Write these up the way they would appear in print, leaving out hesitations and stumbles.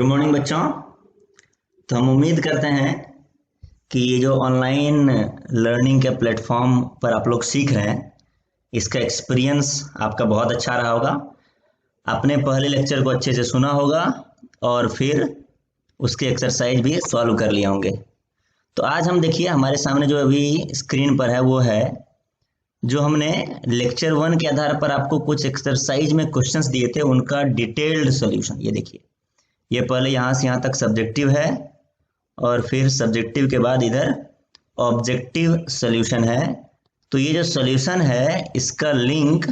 Good morning बच्चों। तो हम उम्मीद करते हैं कि ये जो ऑनलाइन लर्निंग के प्लेटफॉर्म पर आप लोग सीख रहे हैं, इसका एक्सपीरियंस आपका बहुत अच्छा रहा होगा। आपने पहले लेक्चर को अच्छे से सुना होगा और फिर उसके एक्सरसाइज भी सॉल्व कर लिए होंगे। तो आज हम देखिए हमारे सामने जो अभी स्क्रीन पर है वो है जो हमने लेक्चर 1 के आधार पर आपको कुछ एक्सरसाइज में क्वेश्चंस दिए थे, उनका डिटेल्ड सॉल्यूशन। ये देखिए, ये पहले यहाँ से यहाँ तक सब्जेक्टिव है और फिर सब्जेक्टिव के बाद इधर ऑब्जेक्टिव सॉल्यूशन है। तो ये जो सॉल्यूशन है इसका लिंक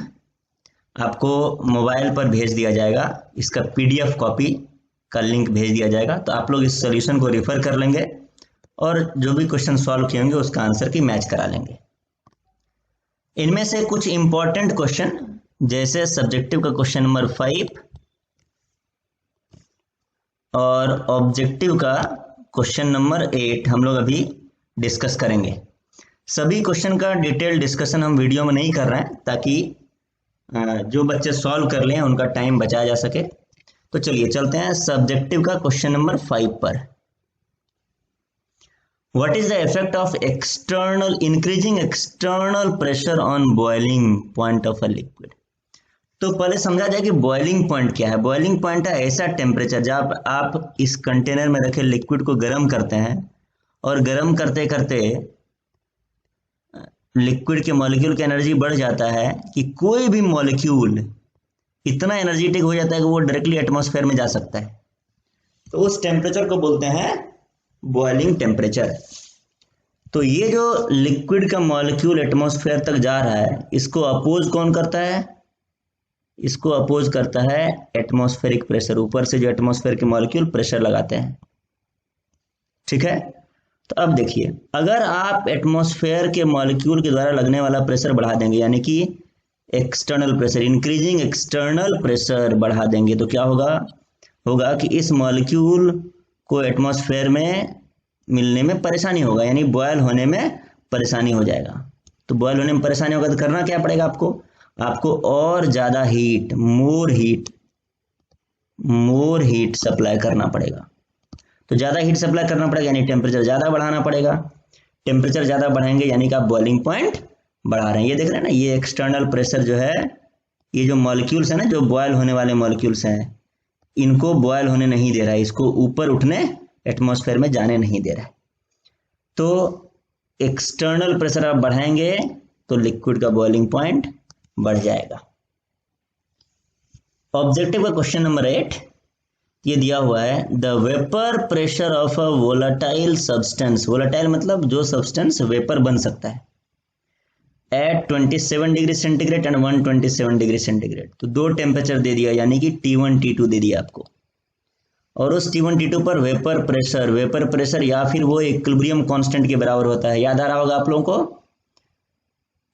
आपको मोबाइल पर भेज दिया जाएगा, इसका पीडीएफ कॉपी का लिंक भेज दिया जाएगा। तो आप लोग इस सॉल्यूशन को रेफर कर लेंगे और जो भी क्वेश्चन सॉल्व किए होंगे उसका आंसर की मैच करा लेंगे। इनमें से कुछ इंपॉर्टेंट क्वेश्चन जैसे सब्जेक्टिव का क्वेश्चन नंबर 5 और ऑब्जेक्टिव का क्वेश्चन नंबर 8 हम लोग अभी डिस्कस करेंगे। सभी क्वेश्चन का डिटेल डिस्कशन हम वीडियो में नहीं कर रहे हैं ताकि जो बच्चे सॉल्व कर लें उनका टाइम बचाया जा सके। तो चलिए चलते हैं सब्जेक्टिव का क्वेश्चन नंबर 5 पर। What is the effect of increasing external pressure on boiling point of a liquid? तो पहले समझा जाए कि बॉइलिंग पॉइंट क्या है। बॉइलिंग पॉइंट है ऐसा टेम्परेचर जब आप इस कंटेनर में रखे लिक्विड को गर्म करते हैं और गर्म करते करते लिक्विड के मॉलिक्यूल की एनर्जी बढ़ जाता है कि कोई भी मॉलिक्यूल इतना एनर्जेटिक हो जाता है कि वो डायरेक्टली एटमॉस्फेयर में जा सकता है। तो उस टेम्परेचर को बोलते हैं बॉइलिंग टेम्परेचर। तो ये जो लिक्विड का मॉलिक्यूल एटमॉस्फेयर तक जा रहा है इसको अपोज कौन करता है? इसको अपोज करता है एटमॉस्फेरिक प्रेशर। ऊपर से जो एटमॉस्फेयर के मॉलिक्यूल प्रेशर लगाते हैं, ठीक है। तो अब देखिए, अगर आप एटमॉस्फेयर के मॉलिक्यूल के द्वारा लगने वाला प्रेशर बढ़ा देंगे, यानी कि external pressure, increasing external pressure बढ़ा देंगे, तो क्या होगा कि इस मॉलिक्यूल को एटमॉस्फेयर में मिलने में परेशानी होगा, यानी बॉयल होने में परेशानी हो जाएगा। तो बॉयल होने में परेशानी होगा तो करना क्या पड़ेगा आपको और ज्यादा हीट, मोर हीट सप्लाई करना पड़ेगा। तो ज्यादा हीट सप्लाई करना पड़ेगा यानी टेम्परेचर ज्यादा बढ़ाना पड़ेगा। टेम्परेचर ज्यादा बढ़ाएंगे यानी कि आप बॉइलिंग पॉइंट बढ़ा रहे हैं। ये देख रहे हैं ना, ये एक्सटर्नल प्रेशर जो है, ये जो मॉलिक्यूल्स है ना, जो बॉयल होने वाले मॉलिक्यूल्स हैं, इनको बॉयल होने नहीं दे रहा है, इसको ऊपर उठने, एटमॉस्फेयर में जाने नहीं दे रहा है। तो एक्सटर्नल प्रेशर आप बढ़ाएंगे तो लिक्विड का बॉइलिंग पॉइंट बढ़ जाएगा। ऑब्जेक्टिव का क्वेश्चन नंबर 8 ये दिया हुआ है, the vapour pressure of a volatile substance. Volatile मतलब जो सब्सटेंस वेपर बन सकता है, at 27 degree centigrade and 127 degree centigrade. तो दो टेम्परेचर दे दिया, यानी कि T1 T2 दे दिया आपको। और उस T1 T2 पर वेपर प्रेशर या फिर वो इक्विलिब्रियम कांस्टेंट के बराबर होता है। याद आ रहा होगा आप लोगों को।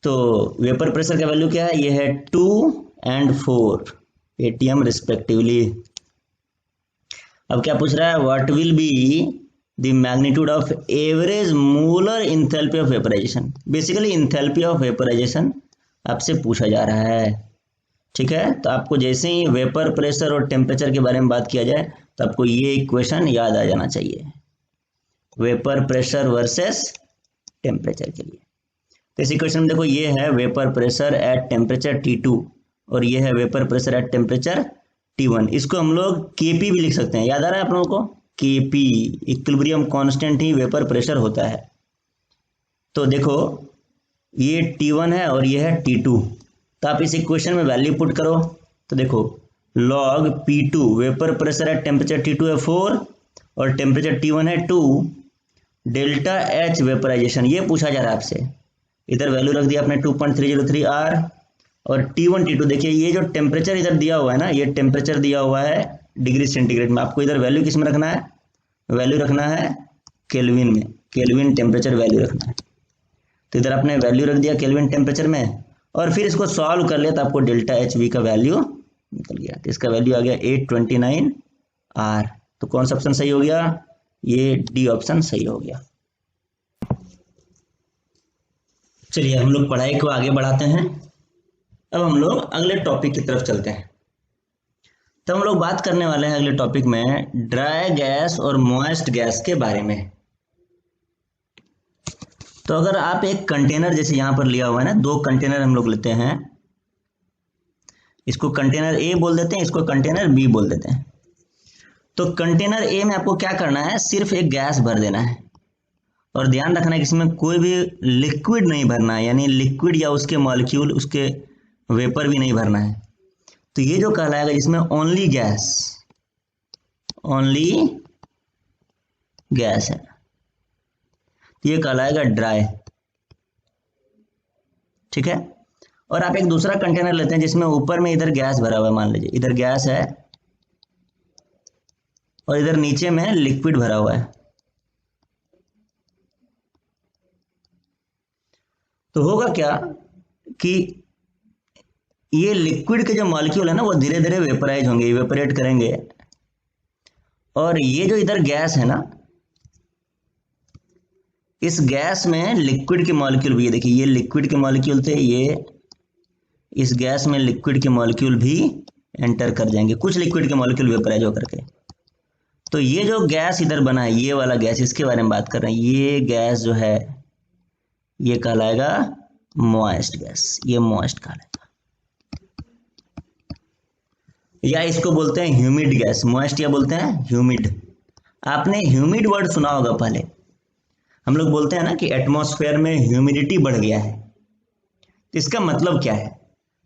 तो वेपर प्रेशर का वैल्यू क्या है? ये है 2 and 4 atm रिस्पेक्टिवली। अब क्या पूछ रहा है? What will be the magnitude of average molar enthalpy of vaporisation. Basically enthalpy of vaporisation आपसे पूछा जा रहा है, ठीक है। तो आपको जैसे ही वेपर प्रेशर और टेम्परेचर के बारे में बात किया जाए तो आपको ये इक्वेशन याद आ जाना चाहिए, वेपर प्रेशर वर्सेस टेम्परेचर के लिए। तो इस इक्वेशन में देखो, ये है vapour pressure at temperature T2 और ये है vapour pressure at temperature T1। इसको हम लोग Kp भी लिख सकते हैं। याद आ रहा है आप लोगों को? Kp इक्विलिब्रियम कांस्टेंट ही वेपर प्रेशर होता है। तो देखो, ये T1 है और ये है T2। तो आप इस इक्वेशन में वैल्यू पुट करो तो देखो, log P2 vapour pressure at temperature T2 है 4 और टेम्परेचर T1 है 2, डेल्टा H वेपराइजेशन ये पूछा जा रहा है आपसे। इधर वैल्यू रख दिया आपने 2.303 R और T1 T2 देखिए, ये जो टेम्परेचर इधर दिया हुआ है ना, ये टेम्परेचर दिया हुआ है डिग्री सेंटीग्रेड में। आपको इधर वैल्यू किस में रखना है? वैल्यू रखना है केल्विन में, केल्विन टेम्परेचर वैल्यू रखना है। तो इधर आपने वैल्यू रख दिया केल्विन टेम्परेचर में और फिर इसको सॉल्व कर लिया तो आपको डेल्टा HV का वैल्यू निकल गया। तो इसका वैल्यू आ गया 829 R। तो कौन सा ऑप्शन सही हो गया? ये डी ऑप्शन सही हो गया। चलिए हम लोग पढ़ाई को आगे बढ़ाते हैं। अब हम लोग अगले टॉपिक की तरफ चलते हैं। तो हम लोग बात करने वाले हैं अगले टॉपिक में ड्राई गैस और मॉइस्ट गैस के बारे में। तो अगर आप एक कंटेनर जैसे यहां पर लिया हुआ है ना, दो कंटेनर हम लोग लेते हैं, इसको कंटेनर ए बोल देते हैं, इसको कंटेनर बी बोल देते हैं। तो कंटेनर ए में आपको क्या करना है, सिर्फ एक गैस भर देना है और ध्यान रखना है कि इसमें कोई भी लिक्विड नहीं भरना है, यानी लिक्विड या उसके मॉलिक्यूल, उसके वेपर भी नहीं भरना है। तो ये जो कहलाएगा जिसमें ओनली गैस है, तो ये कहलाएगा ड्राई। ठीक है। और आप एक दूसरा कंटेनर लेते हैं जिसमें ऊपर में इधर गैस भरा हुआ है, मान लीजिए इधर गैस है और इधर नीचे में लिक्विड भरा हुआ है। तो होगा क्या कि ये लिक्विड के जो मॉलिक्यूल है ना, वो धीरे धीरे वेपराइज होंगे, इवेपोरेट करेंगे, और ये जो इधर गैस है ना, इस गैस में लिक्विड के मॉलिक्यूल भी, ये देखिए ये लिक्विड के मॉलिक्यूल थे, ये इस गैस में लिक्विड के मॉलिक्यूल भी एंटर कर जाएंगे, कुछ लिक्विड के मॉलिक्यूल वेपराइज होकर के। तो ये जो गैस इधर बना है, ये वाला गैस, इसके बारे में बात कर रहे हैं, ये गैस जो है ये कहलाएगा मॉइस्ट गैस, ये मॉइस्ट कहलाएगा, या इसको बोलते हैं ह्यूमिड गैस। मॉइस्ट या बोलते हैं ह्यूमिड। आपने ह्यूमिड वर्ड सुना होगा पहले, हम लोग बोलते हैं ना कि एटमॉस्फेयर में ह्यूमिडिटी बढ़ गया है, तो इसका मतलब क्या है,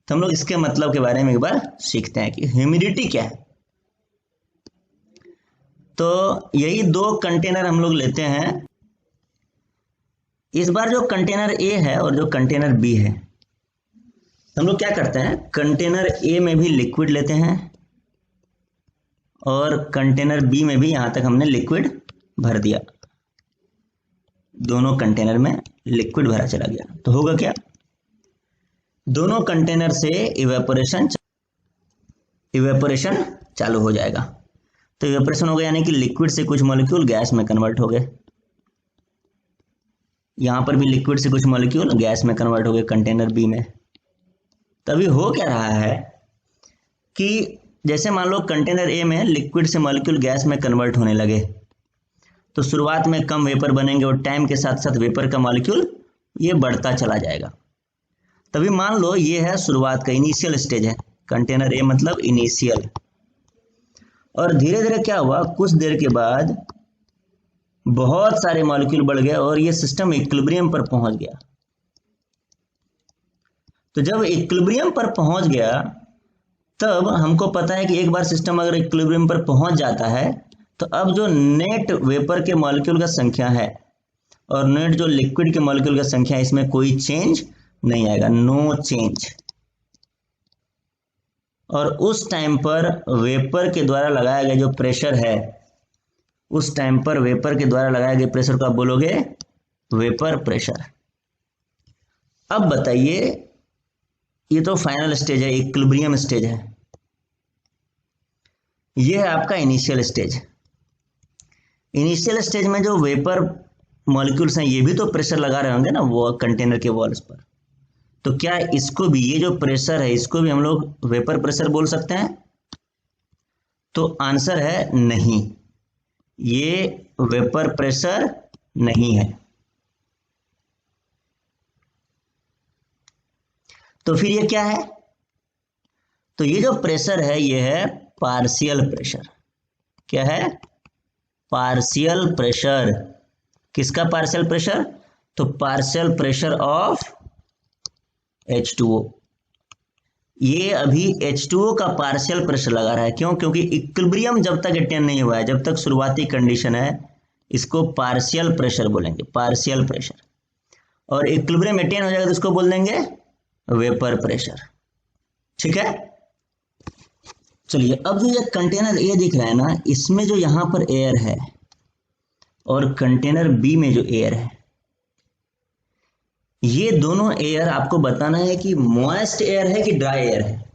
तो हम लोग इसके मतलब के बारे में एक बार सीखते हैं कि ह्यूमिडिटी क्या है। तो यही दो कंटेनर हम लोग लेते हैं। इस बार जो कंटेनर ए है और जो कंटेनर बी है, हम लोग क्या करते हैं, कंटेनर ए में भी लिक्विड लेते हैं और कंटेनर बी में भी यहां तक हमने लिक्विड भर दिया, दोनों कंटेनर में लिक्विड भरा चला गया। तो होगा क्या, दोनों कंटेनर से इवेपोरेशन चालू हो जाएगा। तो इवेपोरेशन हो गया यानी कि लिक्विड से कुछ मॉलिक्यूल गैस में कन्वर्ट हो गए, यहां पर भी लिक्विड से कुछ मॉलिक्यूल गैस में कन्वर्ट हो गए कंटेनर बी में। तभी हो क्या रहा है कि जैसे मान लो कंटेनर ए में लिक्विड से मॉलिक्यूल गैस में कन्वर्ट होने लगे, तो शुरुआत में कम वेपर बनेंगे और टाइम के साथ साथ वेपर का मॉलिक्यूल ये बढ़ता चला जाएगा। तभी मान लो ये है शुरुआत का, इनिशियल स्टेज है, कंटेनर ए मतलब इनिशियल। और धीरे धीरे क्या हुआ, कुछ देर के बाद बहुत सारे मॉलिक्यूल बढ़ गए और ये सिस्टम इक्विलिब्रियम पर पहुंच गया। तो जब इक्विलिब्रियम पर पहुंच गया, तब हमको पता है कि एक बार सिस्टम अगर इक्विलिब्रियम पर पहुंच जाता है, तो अब जो नेट वेपर के मॉलिक्यूल का संख्या है और नेट जो लिक्विड के मॉलिक्यूल का संख्या है, इसमें कोई चेंज नहीं आएगा, नो चेंज। और उस टाइम पर वेपर के द्वारा लगाया गया जो प्रेशर है, उस टाइम पर वेपर के द्वारा लगाया गया प्रेशर को आप बोलोगे वेपर प्रेशर। अब बताइए, ये तो फाइनल स्टेज है, इक्विलिब्रियम स्टेज है, ये है आपका इनिशियल स्टेज। इनिशियल स्टेज में जो वेपर मॉलिक्यूल्स हैं, ये भी तो प्रेशर लगा रहे होंगे ना वो कंटेनर के वॉल्स पर। तो क्या इसको भी, ये जो प्रेशर है, इसको भी हम लोग वेपर प्रेशर बोल सकते हैं? तो आंसर है नहीं, ये वेपर प्रेशर नहीं है। तो फिर ये क्या है, तो ये जो प्रेशर है ये है पार्शियल प्रेशर। क्या है, पार्शियल प्रेशर। किसका पार्शियल प्रेशर, तो पार्शियल प्रेशर ऑफ H2O। ये अभी H2O का पार्शियल प्रेशर लगा रहा है, क्यों, क्योंकि इक्विलिब्रियम जब तक अटेन नहीं हुआ है, जब तक शुरुआती कंडीशन है, इसको पार्शियल प्रेशर बोलेंगे, पार्शियल प्रेशर। और इक्विलिब्रियम अटेन हो जाएगा तो इसको बोल देंगे वेपर प्रेशर। ठीक है। चलिए, अब जो ये कंटेनर ए दिख रहा है ना, इसमें जो यहां पर एयर है और कंटेनर बी में जो एयर है, ये दोनों एयर आपको बताना है कि मॉइस्ट एयर है कि ड्राई एयर है।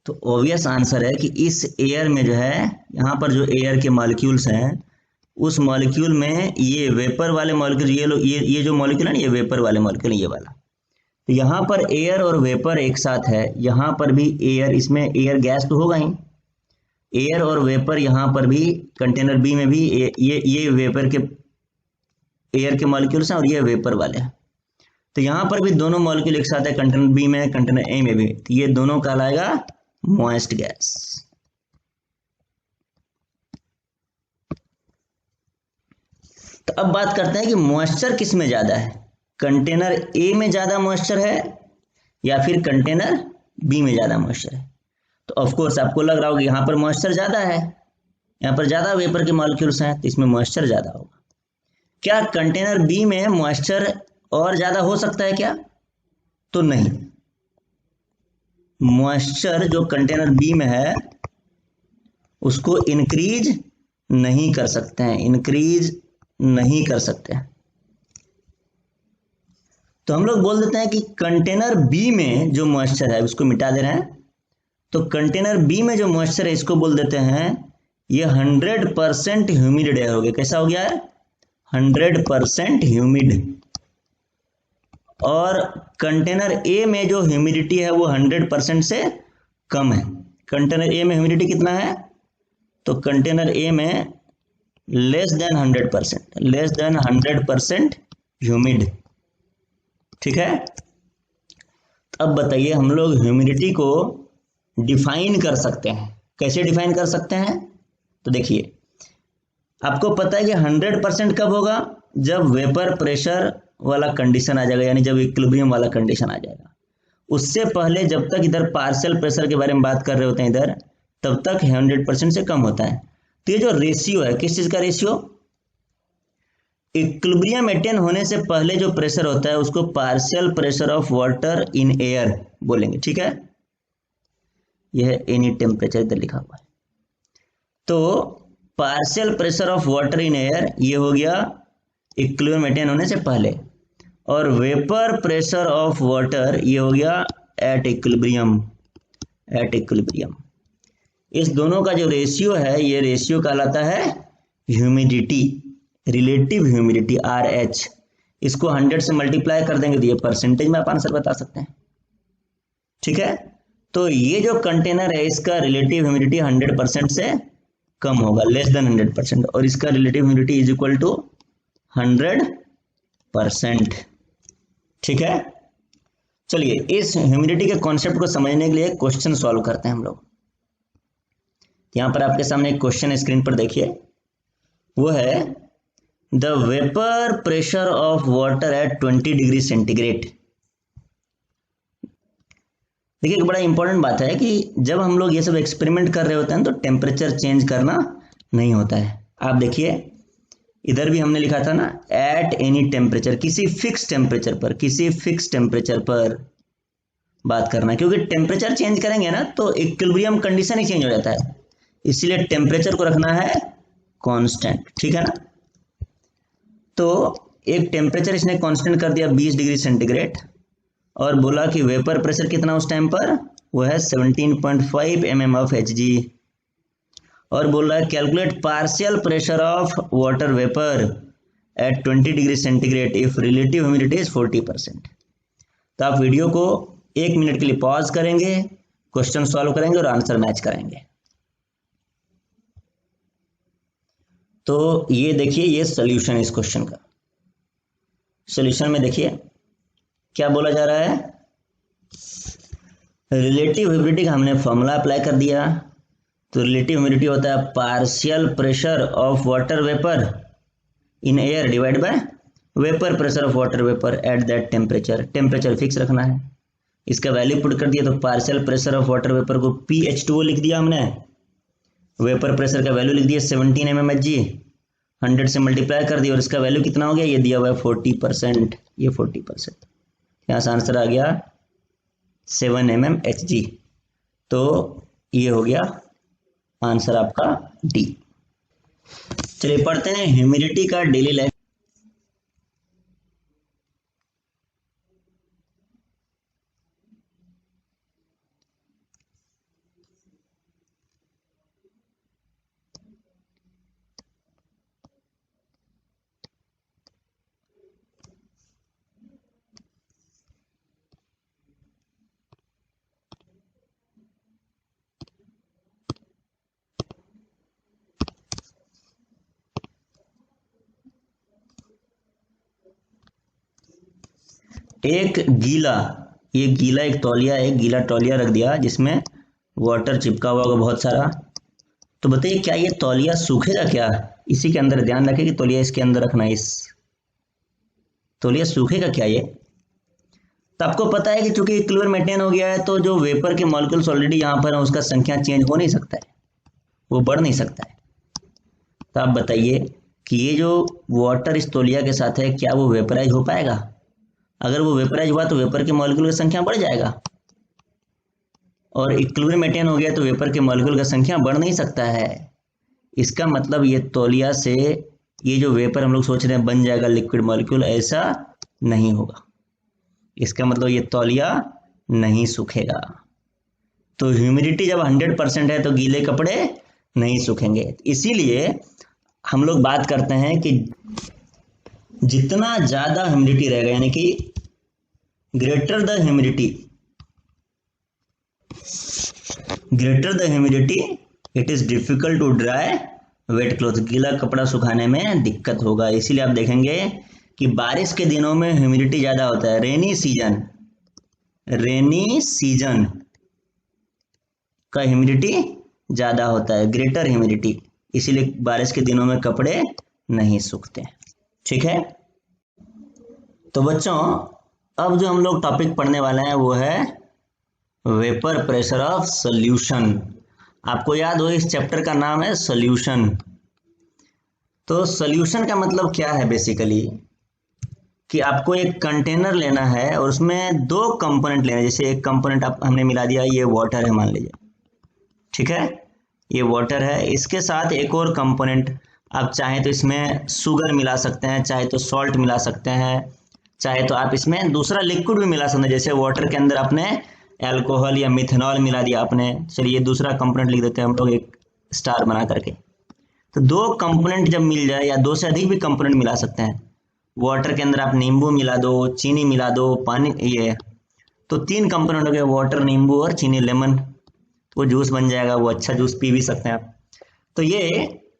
तो ऑब्वियस आंसर है कि इस एयर में जो है, यहां पर जो एयर के मॉलिक्यूल्स हैं, उस मॉलिक्यूल में ये वेपर वाले मॉलिक्यूल, ये जो मॉलिक्यूल है ना, ये वेपर वाले मॉलिक्यूल, ये वाला, तो यहाँ पर एयर और वेपर एक साथ है, यहाँ पर भी एयर, इसमें एयर गैस तो होगा ही, एयर और वेपर यहाँ पर भी कंटेनर बी में भी ये वेपर के, एयर के मॉलिक्यूल्स हैं और ये वेपर वाले हैं। तो यहाँ पर भी दोनों मॉलिक्यूल एक साथ है, कंटेनर बी में कंटेनर ए में भी, तो ये दोनों कहलाएगा मॉइस्ट गैस। तो अब बात करते हैं कि मॉइस्चर किस में ज्यादा है, कंटेनर ए में ज्यादा मॉइस्चर है या फिर कंटेनर बी में ज्यादा मॉइस्चर है। तो ऑफ कोर्स आपको लग रहा होगा यहाँ पर मॉइस्चर ज्यादा है, यहाँ पर ज्यादा वेपर के मॉलिक्यूल्स हैं, तो इसमें मॉइस्चर ज्यादा होगा। क्या कंटेनर बी में मॉइस्चर और ज्यादा हो सकता है क्या? तो नहीं, मॉइस्चर जो कंटेनर बी में है उसको इंक्रीज नहीं कर सकते हैं, इंक्रीज नहीं कर सकते हैं। तो हम लोग बोल देते हैं कि कंटेनर बी में जो मॉइस्चर है, उसको मिटा दे रहे हैं, तो कंटेनर बी में जो मॉइस्चर है इसको बोल देते हैं ये 100% ह्यूमिड एयर हो गया। कैसा हो गया है? 100% ह्यूमिड। और कंटेनर ए में जो ह्यूमिडिटी है वो 100% से कम है। कंटेनर ए में ह्यूमिडिटी कितना है? तो कंटेनर ए में less than 100%, less than 100% humid. ठीक है, अब बताइए हम लोग ह्यूमिडिटी को डिफाइन कर सकते हैं, कैसे डिफाइन कर सकते हैं? तो देखिए, आपको पता है कि 100% कब होगा? जब वेपर प्रेशर वाला कंडीशन आ जाएगा, यानी जब इक्विलिब्रियम वाला कंडीशन आ जाएगा। उससे पहले जब तक इधर पार्शियल प्रेशर के बारे में बात कर रहे होते हैं इधर, तब तक 100% से कम होता है। तो ये जो रेशियो है, किस चीज का रेशियो? इक्विलिब्रियम मेंटेन होने से पहले जो प्रेशर होता है उसको partial pressure of water in air बोलेंगे। ठीक है, यह एनी टेम्परेचर इधर लिखा हुआ है। तो partial pressure of water in air ये हो गया इक्विलिब्रियम मेंटेन होने से पहले, और वेपर प्रेशर ऑफ वाटर ये हो गया एट इक्विलिब्रियम, एट इक्विलिब्रियम। इस दोनों का जो रेशियो है, ये रेशियो कहलाता है ह्यूमिडिटी, रिलेटिव ह्यूमिडिटी, RH। इसको 100 से मल्टीप्लाई कर देंगे तो ये परसेंटेज में आप आंसर बता सकते हैं। ठीक है, तो ये जो कंटेनर है इसका रिलेटिव ह्यूमिडिटी 100% से कम होगा, लेस देन 100%, और इसका relative humidity is equal to 100%। ठीक है, चलिए इस ह्यूमिडिटी के कॉन्सेप्ट को समझने के लिए क्वेश्चन सॉल्व करते हैं हम लोग। यहां पर आपके सामने एक क्वेश्चन स्क्रीन पर देखिए, वो है the vapour pressure of water at 20 degree centigrade. देखिए, एक बड़ा इंपॉर्टेंट बात है कि जब हम लोग ये सब एक्सपेरिमेंट कर रहे होते हैं तो टेम्परेचर चेंज करना नहीं होता है। आप देखिए, इधर भी हमने लिखा था ना, एट एनी टेम्परेचर, किसी फिक्स टेम्परेचर पर, किसी फिक्स टेम्परेचर पर बात करना है, क्योंकि टेम्परेचर चेंज करेंगे ना तो इक्विलिब्रियम कंडीशन ही चेंज हो जाता है, इसलिए टेम्परेचर को रखना है कांस्टेंट। ठीक है ना, तो एक टेम्परेचर इसने कांस्टेंट कर दिया 20 डिग्री सेंटीग्रेड, और बोला कि वेपर प्रेशर कितना उस टाइम पर, वो है 17.5 mm ऑफ Hg, और बोल रहा है calculate partial pressure of water vapour eight 20 degree centigrade if relative humidity is 40%। तो आप वीडियो को 1 मिनट के लिए पॉज करेंगे, क्वेश्चन सॉल्व करेंगे और आंसर मैच करेंगे। तो ये देखिए, ये सॉल्यूशन है इस क्वेश्चन का। सॉल्यूशन में देखिए क्या बोला जा रहा है, रिलेटिव ह्यूमिडिटी का हमने फॉर्मूला अप्लाई कर दिया। तो रिलेटिव ह्यूमिडिटी होता है partial pressure of water vapour in air divide by vapour pressure of water vapour at that temperature. Temperature fix रखना है, इसका वैल्यू पुट कर दिया, तो partial pressure of water vapour को PH2O लिख दिया हमने, वेपर प्रेशर का वैल्यू लिख दिया 17 mm Hg, 100 से मल्टीप्लाई कर दिया, और इसका वैल्यू कितना हो गया, ये दिया हुआ है 40%, ये 40%, यहाँ से आंसर आ गया 7 mm Hg। तो ये हो गया आंसर आपका डी। चलिए पढ़ते हैं ह्यूमिडिटी का डेली लाइफ। एक गीला, ये गीला एक तौलिया है, गीला तौलिया रख दिया जिसमें वाटर चिपका हुआ होगा बहुत सारा। तो बताइए क्या ये तौलिया सूखेगा क्या? इसी के अंदर ध्यान रखें कि तौलिया इसके अंदर रखना है। इस तौलिया सूखेगा क्या ये? तो आपको पता है कि चूंकि इक्विलिब्रियम मेंटेन हो गया है तो जो वेपर के मॉलिक्यूल्स ऑलरेडी यहाँ पर है उसका संख्या चेंज हो नहीं सकता है, वो बढ़ नहीं सकता है। तो आप बताइए कि ये जो वाटर इस तौलिया के साथ है क्या वो वेपराइज हो पाएगा? अगर वो वेपराइज हुआ तो वेपर के मॉलिक्यूल की संख्या बढ़ जाएगा, और इक्विलिब्रियम मेंटेन हो गया तो वेपर के मॉलिक्यूल की संख्या बढ़ नहीं सकता है। इसका मतलब ये तौलिया से ये जो वेपर हम लोग सोच रहे हैं बन जाएगा लिक्विड मॉलिक्यूल, ऐसा नहीं होगा। इसका मतलब ये तौलिया नहीं सूखेगा। तो ह्यूमिडिटी जब 100% है तो गीले कपड़े नहीं सूखेंगे। इसीलिए हम लोग बात करते हैं कि जितना ज्यादा ह्यूमिडिटी रहेगा, यानी कि greater the humidity it is difficult to dry wet cloth, गीला कपड़ा सुखाने में दिक्कत होगा। इसीलिए आप देखेंगे कि बारिश के दिनों में ह्यूमिडिटी ज्यादा होता है। रेनी सीजन का ह्यूमिडिटी ज्यादा होता है, ग्रेटर ह्यूमिडिटी, इसीलिए बारिश के दिनों में कपड़े नहीं सूखते। ठीक है, तो बच्चों अब जो हम लोग टॉपिक पढ़ने वाले हैं वो है वेपर प्रेशर ऑफ सॉल्यूशन। आपको याद हो इस चैप्टर का नाम है सॉल्यूशन। तो सॉल्यूशन का मतलब क्या है? बेसिकली कि आपको एक कंटेनर लेना है और उसमें दो कंपोनेंट लेना है। जैसे एक कंपोनेंट हमने मिला दिया, ये वाटर है मान लीजिए, ठीक है, ये वाटर है, इसके साथ एक और कंपोनेंट आप चाहें तो इसमें शुगर मिला सकते हैं, चाहे तो सॉल्ट मिला सकते हैं, चाहे तो आप इसमें दूसरा लिक्विड भी मिला सकते हैं। जैसे वाटर के अंदर आपने अल्कोहल या मिथेनॉल मिला दिया आपने, चलिए दूसरा कंपोनेंट लिख देते हैं हम लोग एक स्टार बना करके। तो दो कंपोनेंट जब मिल जाए, या दो से अधिक भी कंपोनेंट मिला सकते हैं, वाटर के अंदर आप नींबू मिला दो, चीनी मिला दो, पानी, ये तो तीन कंपोनेंट हो गए, वाटर, नींबू और चीनी, लेमन, वो जूस बन जाएगा, वो अच्छा जूस पी भी सकते हैं आप। तो ये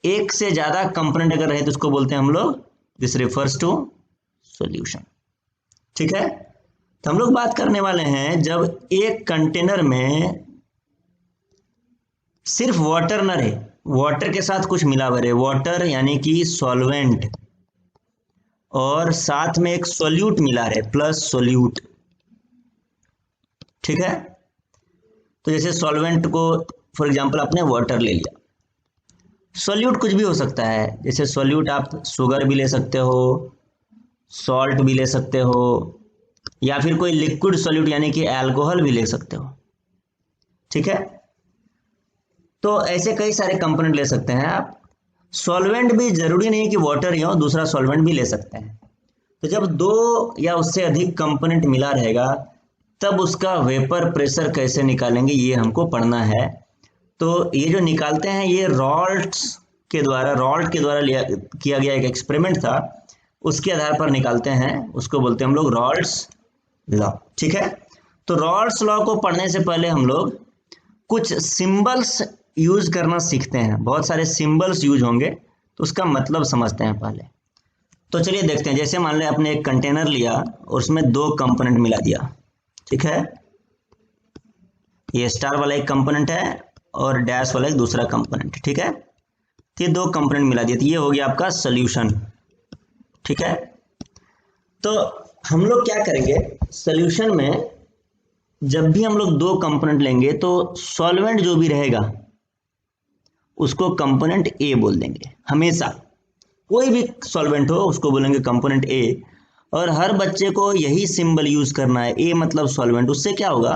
एक से ज्यादा कंपोनेंट अगर रहे तो उसको बोलते हैं हम लोग, दिस रिफर्स टू सॉल्यूशन। ठीक है, तो हम लोग बात करने वाले हैं जब एक कंटेनर में सिर्फ वाटर न रहे, वाटर के साथ कुछ मिला हुआ रहे, वाटर यानी कि सॉल्वेंट, और साथ में एक सोल्यूट मिला रहे, प्लस सोल्यूट। ठीक है, तो जैसे सॉल्वेंट को फॉर एग्जांपल आपने वाटर ले लिया, सोल्यूट कुछ भी हो सकता है। जैसे सोल्यूट आप शुगर भी ले सकते हो, सॉल्ट भी ले सकते हो, या फिर कोई लिक्विड सोल्यूट यानी कि अल्कोहल भी ले सकते हो। ठीक है, तो ऐसे कई सारे कंपोनेंट ले सकते हैं आप। सॉल्वेंट भी जरूरी नहीं कि वाटर ही हो, दूसरा सॉल्वेंट भी ले सकते हैं। तो जब दो या उससे अधिक कंपोनेंट मिला रहेगा तब उसका वेपर प्रेशर कैसे निकालेंगे ये हमको पढ़ना है। तो ये जो निकालते हैं ये रॉल्ट के द्वारा किया गया एक एक्सपेरिमेंट था, उसके आधार पर निकालते हैं, उसको बोलते हैं हम लोग रॉल्ट्स लॉ। ठीक है, तो रॉल्ट्स लॉ को पढ़ने से पहले हम लोग कुछ सिंबल्स यूज करना सीखते हैं। बहुत सारे सिंबल्स यूज होंगे तो उसका मतलब समझते हैं पहले। तो चलिए देखते हैं, जैसे मान लें आपने एक कंटेनर लिया और उसमें दो कंपोनेंट मिला दिया। ठीक है, ये स्टार वाला एक कंपोनेंट है और डैश वाला एक दूसरा कंपोनेंट। ठीक है, तो ये दो कंपोनेंट मिला दिया, तो ये हो गया आपका सॉल्यूशन। ठीक है, तो हम लोग क्या करेंगे सॉल्यूशन में, जब भी हम लोग दो कंपोनेंट लेंगे तो सॉल्वेंट जो भी रहेगा उसको कंपोनेंट ए बोल देंगे। हमेशा कोई भी सॉल्वेंट हो उसको बोलेंगे कंपोनेंट ए, और हर बच्चे को यही सिंबल यूज करना है, ए मतलब सॉल्वेंट। उससे क्या होगा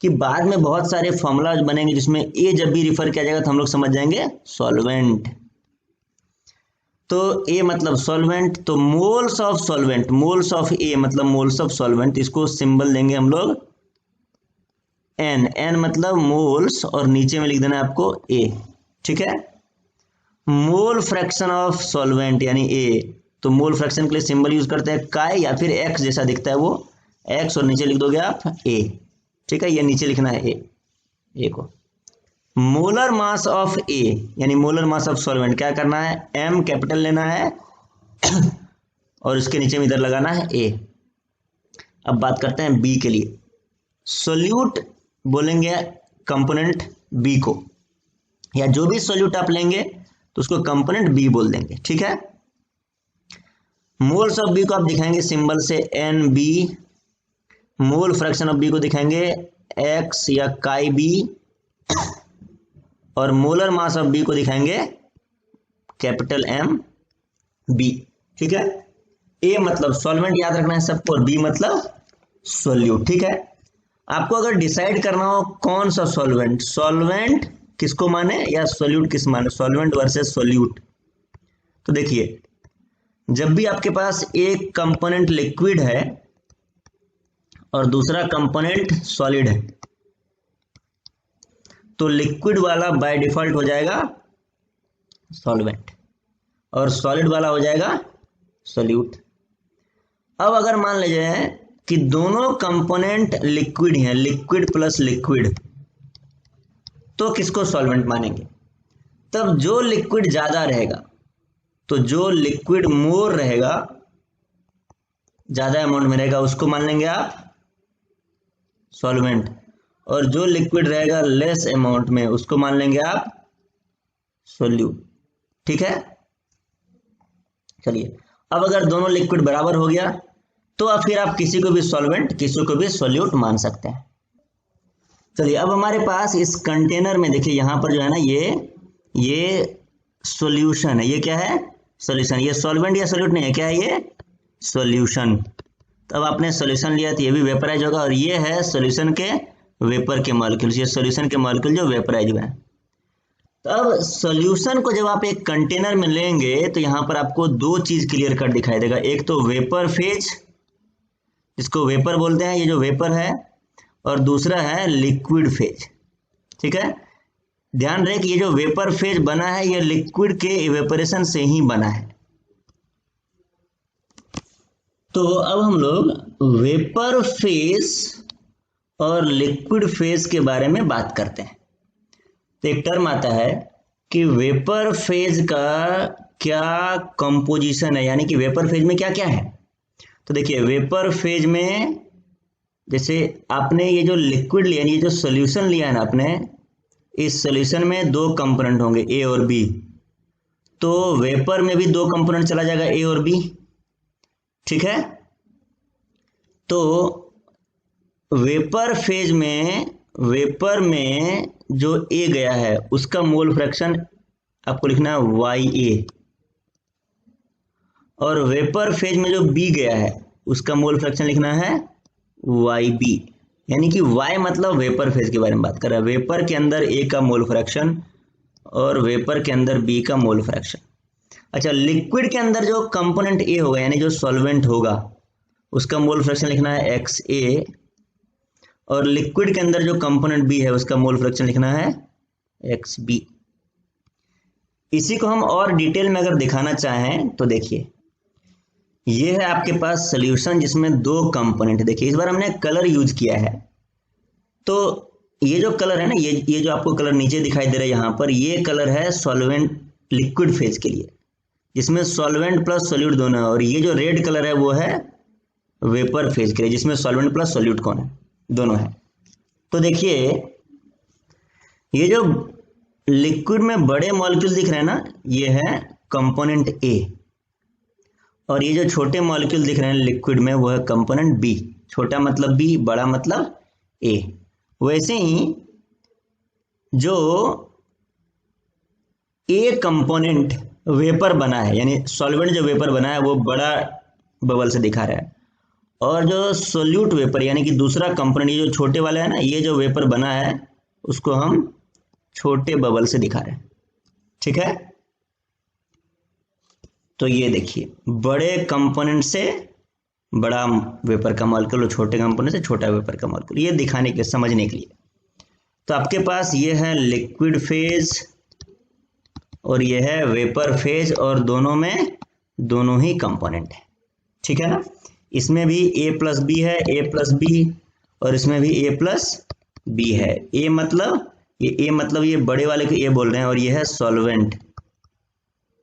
कि बाद में बहुत सारे फॉर्मूला बनेंगे जिसमें ए जब भी रिफर किया जाएगा तो हम लोग समझ जाएंगे सॉल्वेंट। तो ए मतलब सॉल्वेंट, तो moles of solvent, moles of A मतलब मोल्स ऑफ सॉल्वेंट, इसको सिंबल देंगे हम लोग एन। एन मतलब मोल्स और नीचे में लिख देना है आपको ए। ठीक है, मोल फ्रैक्शन ऑफ सॉल्वेंट यानी ए, तो मोल फ्रैक्शन के लिए सिंबल यूज करते हैं काई या फिर एक्स जैसा दिखता है वो एक्स, और नीचे लिख दोगे आप ए। ठीक है, ये नीचे लिखना है ए को। मोलर मास ऑफ ए यानी मोलर मास ऑफ सॉल्वेंट, क्या करना है एम कैपिटल लेना है और उसके नीचे में इधर लगाना है ए। अब बात करते हैं बी के लिए। सोल्यूट बोलेंगे कंपोनेंट बी को, या जो भी सोल्यूट आप लेंगे तो उसको कंपोनेंट बी बोल देंगे, ठीक है। मोल्स ऑफ बी को आप दिखाएंगे सिंबल से N B, mole fraction of B को दिखाएंगे एक्स या काई बी, और मोलर मास ऑफ बी को दिखाएंगे कैपिटल एम बी, ठीक है। ए मतलब सॉल्वेंट याद रखना है सबको, और बी मतलब सोल्यूट, ठीक है। आपको अगर डिसाइड करना हो कौन सा सॉल्वेंट, सॉल्वेंट किसको माने या सोल्यूट किस माने, सॉल्वेंट वर्सेस सोल्यूट, तो देखिए जब भी आपके पास एक कंपोनेंट लिक्विड है और दूसरा कंपोनेंट सॉलिड है, तो लिक्विड वाला बाय डिफॉल्ट हो जाएगा सॉल्वेंट और सॉलिड वाला हो जाएगा सोल्यूट। अब अगर मान लीजिए कि दोनों कंपोनेंट लिक्विड हैं, लिक्विड प्लस लिक्विड, तो किसको सॉल्वेंट मानेंगे? तब जो लिक्विड ज्यादा रहेगा, तो जो लिक्विड मोर रहेगा, ज्यादा अमाउंट में रहेगा, उसको मान लेंगे आप सॉल्वेंट, और जो लिक्विड रहेगा लेस अमाउंट में उसको मान लेंगे आप सोल्यूट, ठीक है। चलिए अब अगर दोनों लिक्विड बराबर हो गया तो अब फिर आप किसी को भी सॉल्वेंट किसी को भी सोल्यूट मान सकते हैं। चलिए अब हमारे पास इस कंटेनर में देखिए यहां पर जो है ना ये सॉल्यूशन है, ये क्या है सॉल्यूशन, ये सॉल्वेंट या सोल्यूट नहीं है, क्या है ये सॉल्यूशन। तो अब आपने सॉल्यूशन लिया तो ये भी वेपराइज होगा, और ये है सॉल्यूशन के वेपर के मॉलिक्यूल्स, ये सॉल्यूशन के मॉलिक्यूल जो वेपराइज हुए हैं। तो अब सॉल्यूशन को जब आप एक कंटेनर में लेंगे तो यहां पर आपको दो चीज क्लियर कट दिखाई देगा, एक तो वेपर फेज जिसको वेपर बोलते हैं, ये जो वेपर है, और दूसरा है लिक्विड फेज, ठीक है। ध्यान रहे कि ये जो वेपर फेज बना है ये लिक्विड के इवेपोरेशन से ही बना है। तो अब हम लोग वेपर फेज और लिक्विड फेज के बारे में बात करते हैं। तो एक टर्म आता है कि वेपर फेज का क्या कंपोजिशन है, यानी कि वेपर फेज में क्या क्या है। तो देखिए वेपर फेज में जैसे आपने ये जो लिक्विड लिया, ये जो सॉल्यूशन लिया है ना आपने, इस सॉल्यूशन में दो कंपोनेंट होंगे ए और बी, तो वेपर में भी दो कंपोनेंट चला जाएगा ए और बी, ठीक है। तो वेपर फेज में वेपर में जो ए गया है उसका मोल फ्रैक्शन आपको लिखना है वाई ए, और वेपर फेज में जो बी गया है उसका मोल फ्रैक्शन लिखना है वाई बी, यानी कि वाई मतलब वेपर फेज के बारे में बात कर रहा है, वेपर के अंदर ए का मोल फ्रैक्शन और वेपर के अंदर बी का मोल फ्रैक्शन। अच्छा, लिक्विड के अंदर जो कंपोनेंट ए होगा यानी जो सॉल्वेंट होगा उसका मोल फ्रैक्शन लिखना है एक्स ए, और लिक्विड के अंदर जो कंपोनेंट बी है उसका मोल फ्रैक्शन लिखना है एक्स बी। इसी को हम और डिटेल में अगर दिखाना चाहें तो देखिए ये है आपके पास सॉल्यूशन जिसमें दो कंपोनेंट, देखिए इस बार हमने कलर यूज किया है। तो ये जो कलर है ना, ये जो आपको कलर नीचे दिखाई दे रहा है यहाँ पर, ये कलर है सॉल्वेंट लिक्विड फेज के लिए, जिसमें सॉल्वेंट प्लस सोल्यूट दोनों है, और ये जो रेड कलर है वो है वेपर फेज के लिए जिसमें सॉल्वेंट प्लस सोल्यूट कौन है दोनों है। तो देखिए ये जो लिक्विड में बड़े मॉलिक्यूल दिख रहे हैं ना, ये है कंपोनेंट ए, और ये जो छोटे मॉलिक्यूल दिख रहे हैं लिक्विड में वो है कंपोनेंट बी। छोटा मतलब बी, बड़ा मतलब ए। वैसे ही जो ए कंपोनेंट वेपर बना है यानी सॉल्वेंट जो वेपर बना है वो बड़ा बबल से दिखा रहा है, और जो सोल्यूट वेपर यानी कि दूसरा कंपोनेंट ये जो छोटे वाला है ना, ये जो वेपर बना है उसको हम छोटे बबल से दिखा रहे हैं, ठीक है। तो ये देखिए बड़े कंपोनेंट से बड़ा वेपर का मॉलिक्यूल और छोटे कंपोनेंट से छोटा वेपर का मॉलिक्यूल, ये दिखाने के समझने के लिए। तो आपके पास ये है लिक्विड फेज और ये है वेपर फेज, और दोनों में दोनों ही कंपोनेंट है, ठीक है ना। इसमें भी ए प्लस बी है, ए प्लस बी, और इसमें भी ए प्लस बी है। ए मतलब ये बड़े वाले को ए बोल रहे हैं और ये है सॉल्वेंट,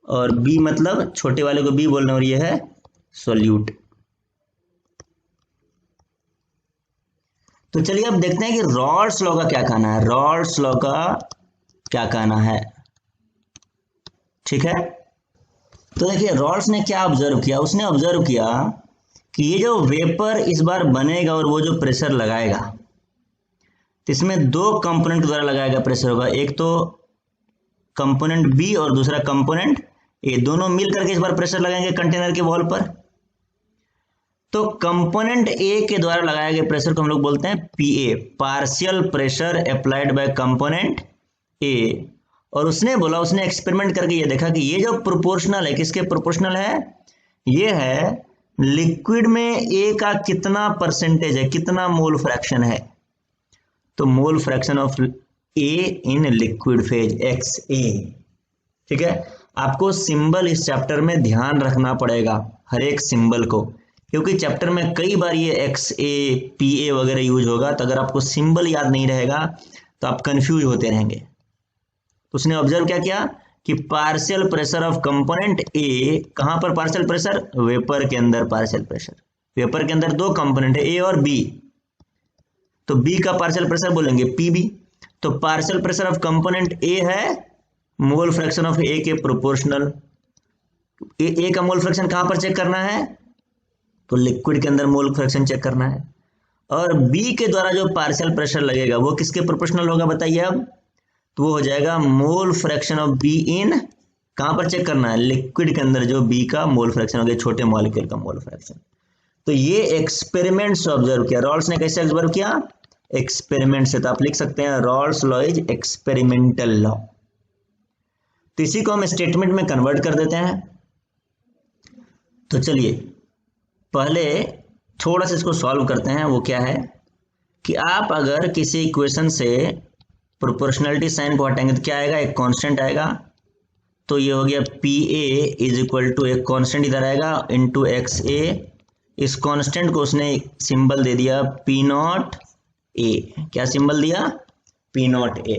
और बी मतलब छोटे वाले को बी बोल रहे हैं और ये है सोल्यूट। तो चलिए अब देखते हैं कि रॉल्स लॉ का क्या कहना है, रॉल्स लॉ का क्या कहना है। ठीक है, तो देखिए रॉल्स ने क्या ऑब्जर्व किया, उसने ऑब्जर्व किया कि ये जो वेपर इस बार बनेगा और वो जो प्रेशर लगाएगा, तो इसमें दो कंपोनेंट द्वारा लगाया गया प्रेशर होगा, एक तो कंपोनेंट बी और दूसरा कंपोनेंट ए, दोनों मिल करके इस बार प्रेशर लगाएंगे कंटेनर के वॉल पर। तो कंपोनेंट ए के द्वारा लगाए गए प्रेशर को हम लोग बोलते हैं PA, partial pressure applied by component A. और उसने बोला, उसने एक्सपेरिमेंट करके ये देखा कि ये जो प्रोपोर्शनल है, किसके प्रोपोर्शनल है, ये है लिक्विड में ए का कितना परसेंटेज है, कितना मोल फ्रैक्शन है। तो mole fraction of A in liquid phase X A. ठीक है, आपको सिंबल इस चैप्टर में ध्यान रखना पड़ेगा, हर एक सिंबल को, क्योंकि चैप्टर में कई बार ये एक्स ए पी ए वगैरह यूज होगा। तो अगर आपको सिंबल याद नहीं रहेगा तो आप कंफ्यूज होते रहेंगे। तो उसने ऑब्जर्व क्या किया कि पार्शियल प्रेशर ऑफ कंपोनेंट ए, कहां पर पार्शियल प्रेशर, वेपर के अंदर पार्शियल प्रेशर। वेपर के अंदर दो कंपोनेंट है, ए और बी, तो बी का पार्शियल प्रेशर बोलेंगे पीबी। तो पार्शियल प्रेशर ऑफ कंपोनेंट ए है मोल फ्रैक्शन ऑफ ए के प्रोपोर्शनल। ए का मोल फ्रैक्शन कहां पर चेक करना है, तो लिक्विड के अंदर मोल फ्रैक्शन चेक करना है। और बी के द्वारा जो पार्शियल प्रेशर लगेगा वो किसके प्रोपोर्शनल होगा बताइए अब, तो वो हो जाएगा मोल फ्रैक्शन ऑफ बी इन, कहां पर चेक करना है, लिक्विड के अंदर जो बी का मोल फ्रैक्शन हो गया, छोटे मॉलिक्यूल का मोल फ्रैक्शन। तो ये एक्सपेरिमेंट से ऑब्जर्व किया, रॉल्स ने कैसे ऑब्जर्व किया, एक्सपेरिमेंट से। तो आप लिख सकते हैं Rawls law is experimental law. तो इसी को हम स्टेटमेंट में कन्वर्ट कर देते हैं। तो चलिए पहले थोड़ा सा इसको सॉल्व करते हैं। वो क्या है कि आप अगर किसी इक्वेशन से प्रोपोर्शनलिटी साइन को हटाएंगे तो क्या आएगा, एक कांस्टेंट आएगा। तो ये हो गया P A is equal to, एक कांस्टेंट इधर आएगा इंटू एक्स ए। इस कांस्टेंट को उसने सिंबल दे दिया पी नॉट ए। क्या सिंबल दिया, पी नॉट ए।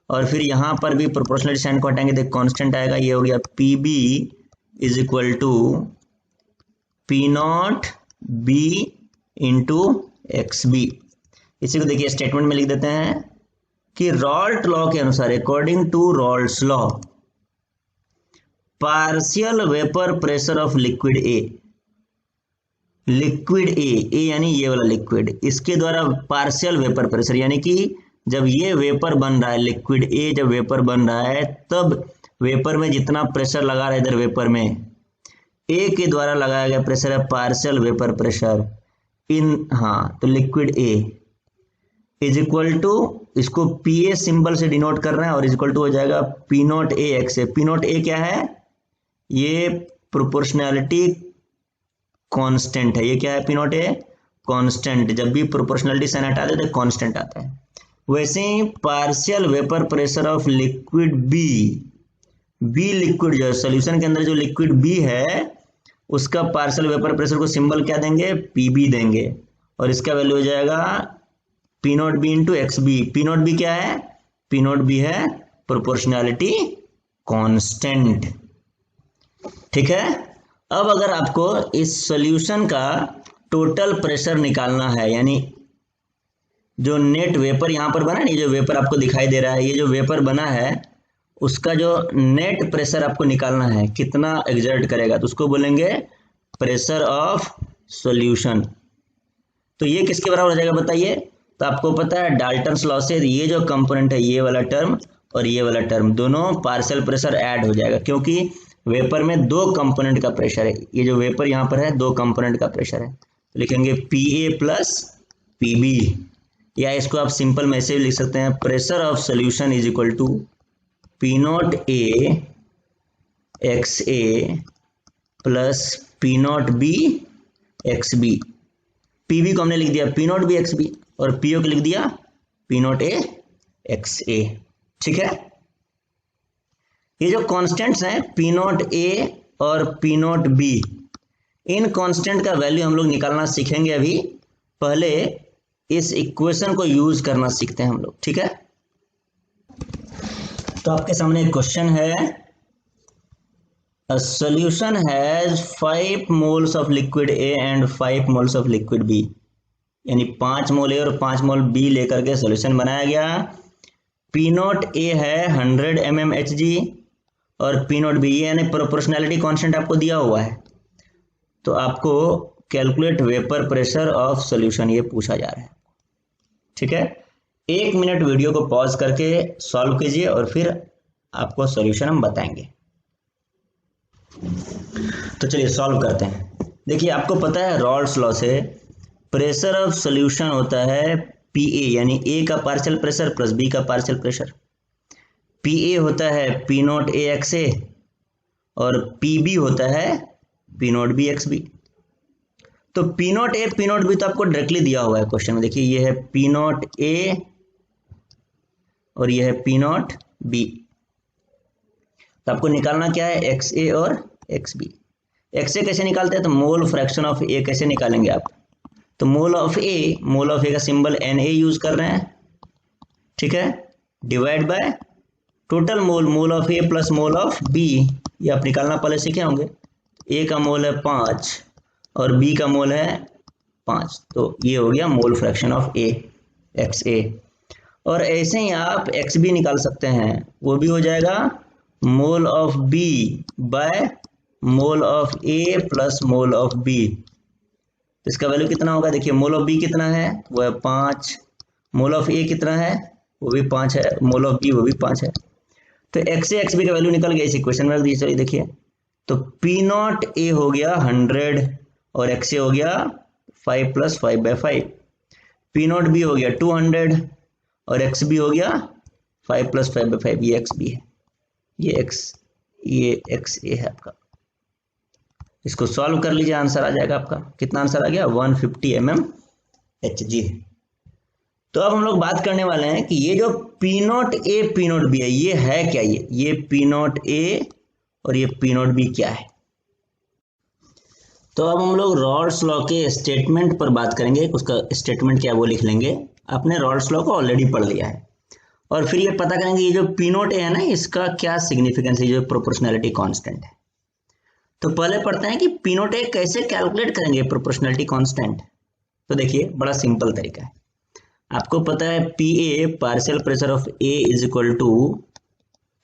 और फिर यहां पर भी प्रोपोर्शनलिटी साइन को हटाएंगे तो कांस्टेंट आएगा, ये हो गया P B is equal to P not B into X B. इसी को देखिए स्टेटमेंट में लिख देते हैं कि रॉल्ट लॉ के अनुसार, according to Raoult's law, partial vapour pressure of liquid A, liquid A यानी ये वाला लिक्विड, इसके द्वारा पार्शियल वेपर प्रेशर, यानी कि जब ये वेपर बन रहा है, लिक्विड ए जब वेपर बन रहा है, तब वेपर में जितना प्रेशर लगा रहा है इधर वेपर में, ए के द्वारा लगाया गया प्रेशर है पार्शियल वेपर प्रेशर इन, हाँ, तो liquid A is equal to, इसको पी ए सिंबल से डिनोट कर रहे हैं, और इज इक्वल टू हो जाएगा P not A X A. P not A क्या है, ये प्रोपोर्शनैलिटी कांस्टेंट है। ये क्या है, पी नॉट ए कांस्टेंट। जब भी प्रोपोर्शनैलिटी साइन हटा देते तो कांस्टेंट आता है। वैसे ही partial vapour pressure of liquid B, B liquid जो है सोल्यूशन के अंदर जो लिक्विड बी है उसका पार्शियल वेपर प्रेशर को सिंबल क्या देंगे, पीबी देंगे, और इसका वैल्यू हो जाएगा P not B into X B. P not B क्या है, पी नॉट बी है प्रोपोर्शनैलिटी कांस्टेंट। ठीक है, अब अगर आपको इस सॉल्यूशन का टोटल प्रेशर निकालना है, यानी जो नेट वेपर यहां पर बना है, ये जो वेपर आपको दिखाई दे रहा है, ये जो वेपर बना है उसका जो नेट प्रेशर आपको निकालना है, कितना एक्सर्ट करेगा, तो उसको बोलेंगे प्रेशर ऑफ सॉल्यूशन। तो ये किसके बराबर हो जाएगा बताइए, तो आपको पता है डाल्टन्स लॉ से ये जो कंपोनेंट है, ये वाला टर्म और ये वाला टर्म, दोनों पार्शियल प्रेशर ऐड हो जाएगा, क्योंकि वेपर में दो कंपोनेंट का प्रेशर है। ये जो वेपर यहाँ पर है दो कंपोनेंट का प्रेशर है, तो लिखेंगे P A plus P B, या इसको आप सिंपल में ऐसे भी लिख सकते हैं, pressure of solution is equal to P not A X A plus P not B X B. P B को हमने लिख दिया P not B X B, और पी ओ को लिख दिया P not A X A. ठीक है, ये जो कांस्टेंट्स हैं पी नॉट ए और P not B, in constant का वैल्यू हम लोग निकालना सीखेंगे अभी। पहले इस इक्वेशन को यूज करना सीखते हैं हम लोग। ठीक है, तो आपके सामने एक क्वेश्चन है, a solution has 5 moles of liquid A and 5 moles of liquid B. यानी 5 मोल ए और 5 मोल बी लेकर के सोल्यूशन बनाया गया। पी नॉट ए है 100 mmHg और पी नॉट बी, यानी प्रोपोर्शनैलिटी कांस्टेंट आपको दिया हुआ है, तो आपको calculate vapour pressure of solution ये पूछा जा रहा है। ठीक है, 1 मिनट वीडियो को पॉज करके सॉल्व कीजिए और फिर आपको सॉल्यूशन हम बताएंगे। तो चलिए सॉल्व करते हैं। देखिए आपको पता है रॉल्स लॉ से प्रेशर ऑफ सॉल्यूशन होता है पी ए, यानी ए का पार्शियल प्रेशर प्लस बी का पार्शियल प्रेशर। पी ए होता है P not A X A और पी बी होता है P not B X B. तो P not A P not B तो आपको डायरेक्टली दिया हुआ है क्वेश्चन में। देखिए ये है पी नॉट ए और ये है पी नॉट बी। तो आपको निकालना क्या है, एक्स ए और एक्स बी। एक्स ए कैसे निकालते हैं, तो मोल फ्रैक्शन ऑफ ए कैसे निकालेंगे आप, तो मोल ऑफ ए का सिंबल एन ए यूज कर रहे हैं। ठीक है, divide by total mole, mole of A plus mole of B, ये आप निकालना पहले सीखे होंगे। ए का मोल है 5 और बी का मोल है 5, तो ये हो गया mole fraction of A, X A. और ऐसे ही आप एक्स बी निकाल सकते हैं, वो भी हो जाएगा mole of B by mole of A plus mole of B. इसका वैल्यू कितना होगा, देखिए मोल ऑफ बी कितना है, वो है 5, मोल ऑफ ए कितना है, वो भी 5 है, मोल ऑफ बी वो भी 5 है। तो एक्स ए एक्स बी का वैल्यू निकल गया, इस इक्वेशन में रख दीजिए। चलिए देखिए, तो पी नॉट ए हो गया 100 और एक्स ए हो गया 5 + 5/5। पी नॉट बी हो गया 200 और एक्स बी हो गया 5 + 5/5। ये एक्स बी है, ये एक्स ए है आपका। इसको सॉल्व कर लीजिए, आंसर आ जाएगा आपका। कितना आंसर आ गया, 150 mmHg। तो अब हम लोग बात करने वाले हैं कि ये जो P not A P not B है, ये है क्या, ये पी नॉट ए और ये पी नॉट बी क्या है। तो अब हम लोग रॉल्स लॉ के स्टेटमेंट पर बात करेंगे। उसका स्टेटमेंट क्या है वो लिख लेंगे। आपने रॉल्स लॉ को ऑलरेडी पढ़ लिया है। और फिर ये पता करेंगे ये जो पी नॉट ए है ना, इसका क्या सिग्निफिकेंस है, जो प्रोपोर्शनैलिटी कांस्टेंट है। तो पहले पढ़ते हैं कि पी नॉट ए कैसे कैलकुलेट करेंगे प्रोपोर्शनैलिटी कांस्टेंट। तो देखिए बड़ा सिंपल तरीका है। आपको पता है P A partial pressure of A is equal to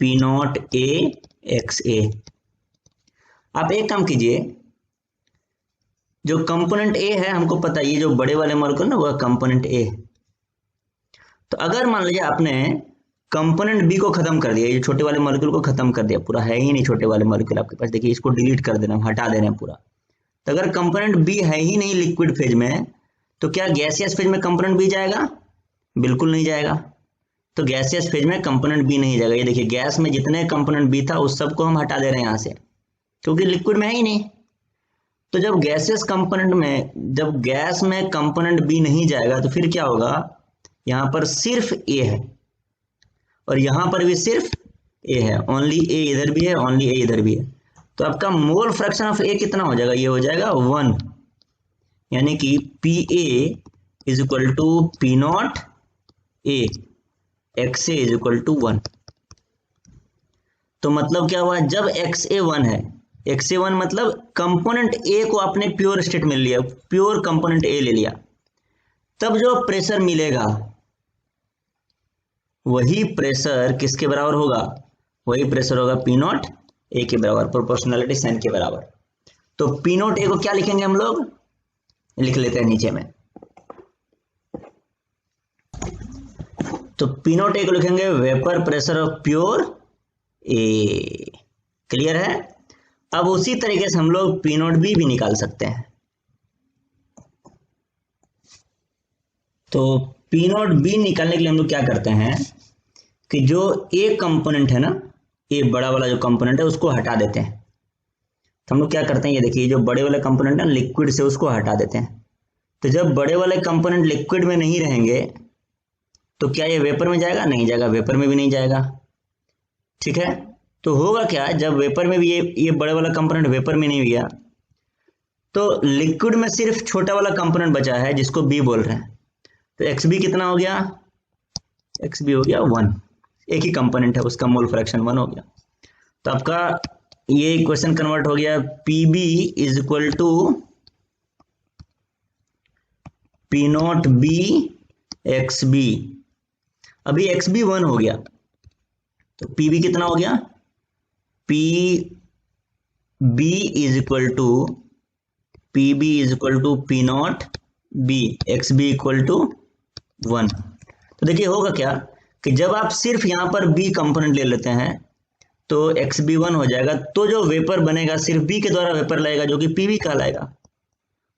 P not A X A. आप एक काम कीजिए, जो कंपोनेंट ए है हमको पता है, ये जो बड़े वाले मॉलिक्यूल ना वह कंपोनेंट ए। तो अगर मान लीजिए आपने कंपोनेंट बी को खत्म कर दिया, ये छोटे वाले मॉलिक्यूल को खत्म कर दिया, पूरा है ही नहीं छोटे वाले मॉलिक्यूल आपके पास, देखिए इसको डिलीट कर देना, हटा देना पूरा। तो अगर कंपोनेंट बी है ही नहीं लिक्विड फेज में, तो क्या गैसियस फेज में कंपोनेंट बी जाएगा, बिल्कुल नहीं जाएगा। तो गैसियस फेज में कंपोनेंट बी नहीं जाएगा। ये देखिए गैस में जितने कंपोनेंट बी था उस सबको हम हटा दे रहे हैं यहाँ से, क्योंकि लिक्विड में है ही नहीं। तो जब गैसियस कंपोनेंट में, जब गैस में कंपोनेंट बी नहीं जाएगा तो फिर क्या होगा, यहाँ पर सिर्फ ए है और यहाँ पर भी सिर्फ ए है, ओनली ए इधर भी है, ओनली ए इधर भी है। तो आपका मोल फ्रैक्शन ऑफ ए कितना हो जाएगा, ये हो जाएगा 1, यानी कि P A is equal to P not A, X A is equal to 1। तो मतलब क्या हुआ, जब एक्स ए 1 है, एक्स ए 1 मतलब कंपोनेंट ए को आपने प्योर स्टेट में लिया, प्योर कंपोनेंट ए ले लिया, तब जो प्रेशर मिलेगा वही प्रेशर किसके बराबर होगा, वही प्रेशर होगा पी नॉट ए के बराबर, प्रोपोर्शनैलिटी साइन के बराबर। तो पी नॉट ए को क्या लिखेंगे हम लोग, लिख लेते हैं नीचे में। तो पी नॉट ए को लिखेंगे vapour pressure of pure A. Clear है। अब उसी तरीके से हम लोग पी नॉट बी भी निकाल सकते हैं। तो पी नॉट बी निकालने के लिए हम लोग क्या करते हैं कि जो ए कंपोनेंट है ना, ए बड़ा वाला जो कंपोनेंट है उसको हटा देते हैं। तो हम लोग क्या करते हैं, ये देखिए जो बड़े वाले कंपोनेंट है लिक्विड से उसको हटा देते हैं। तो जब बड़े वाले कंपोनेंट लिक्विड में नहीं रहेंगे तो क्या ये वेपर में जाएगा, नहीं जाएगा, वेपर में भी नहीं जाएगा। ठीक है, तो होगा क्या, जब वेपर में भी ये बड़े वाला कंपोनेंट वेपर में नहीं गया तो लिक्विड में सिर्फ छोटा वाला कंपोनेंट बचा है जिसको बी बोल रहे हैं। तो एक्स बी कितना हो गया, एक्स बी हो गया 1, एक ही कंपोनेंट है उसका मोल फ्रैक्शन 1 हो गया। तो आपका ये इक्वेशन कन्वर्ट हो गया, P B is equal to P not B X B. अभी एक्स बी 1 हो गया तो पी बी कितना हो गया, P B is equal to P not B X B equal to 1। तो देखिए होगा क्या कि जब आप सिर्फ यहां पर बी कंपोनेंट ले लेते हैं तो एक्स बी 1 हो जाएगा, तो जो वेपर बनेगा सिर्फ बी के द्वारा वेपर लगेगा जो कि पी बी कहलाएगा,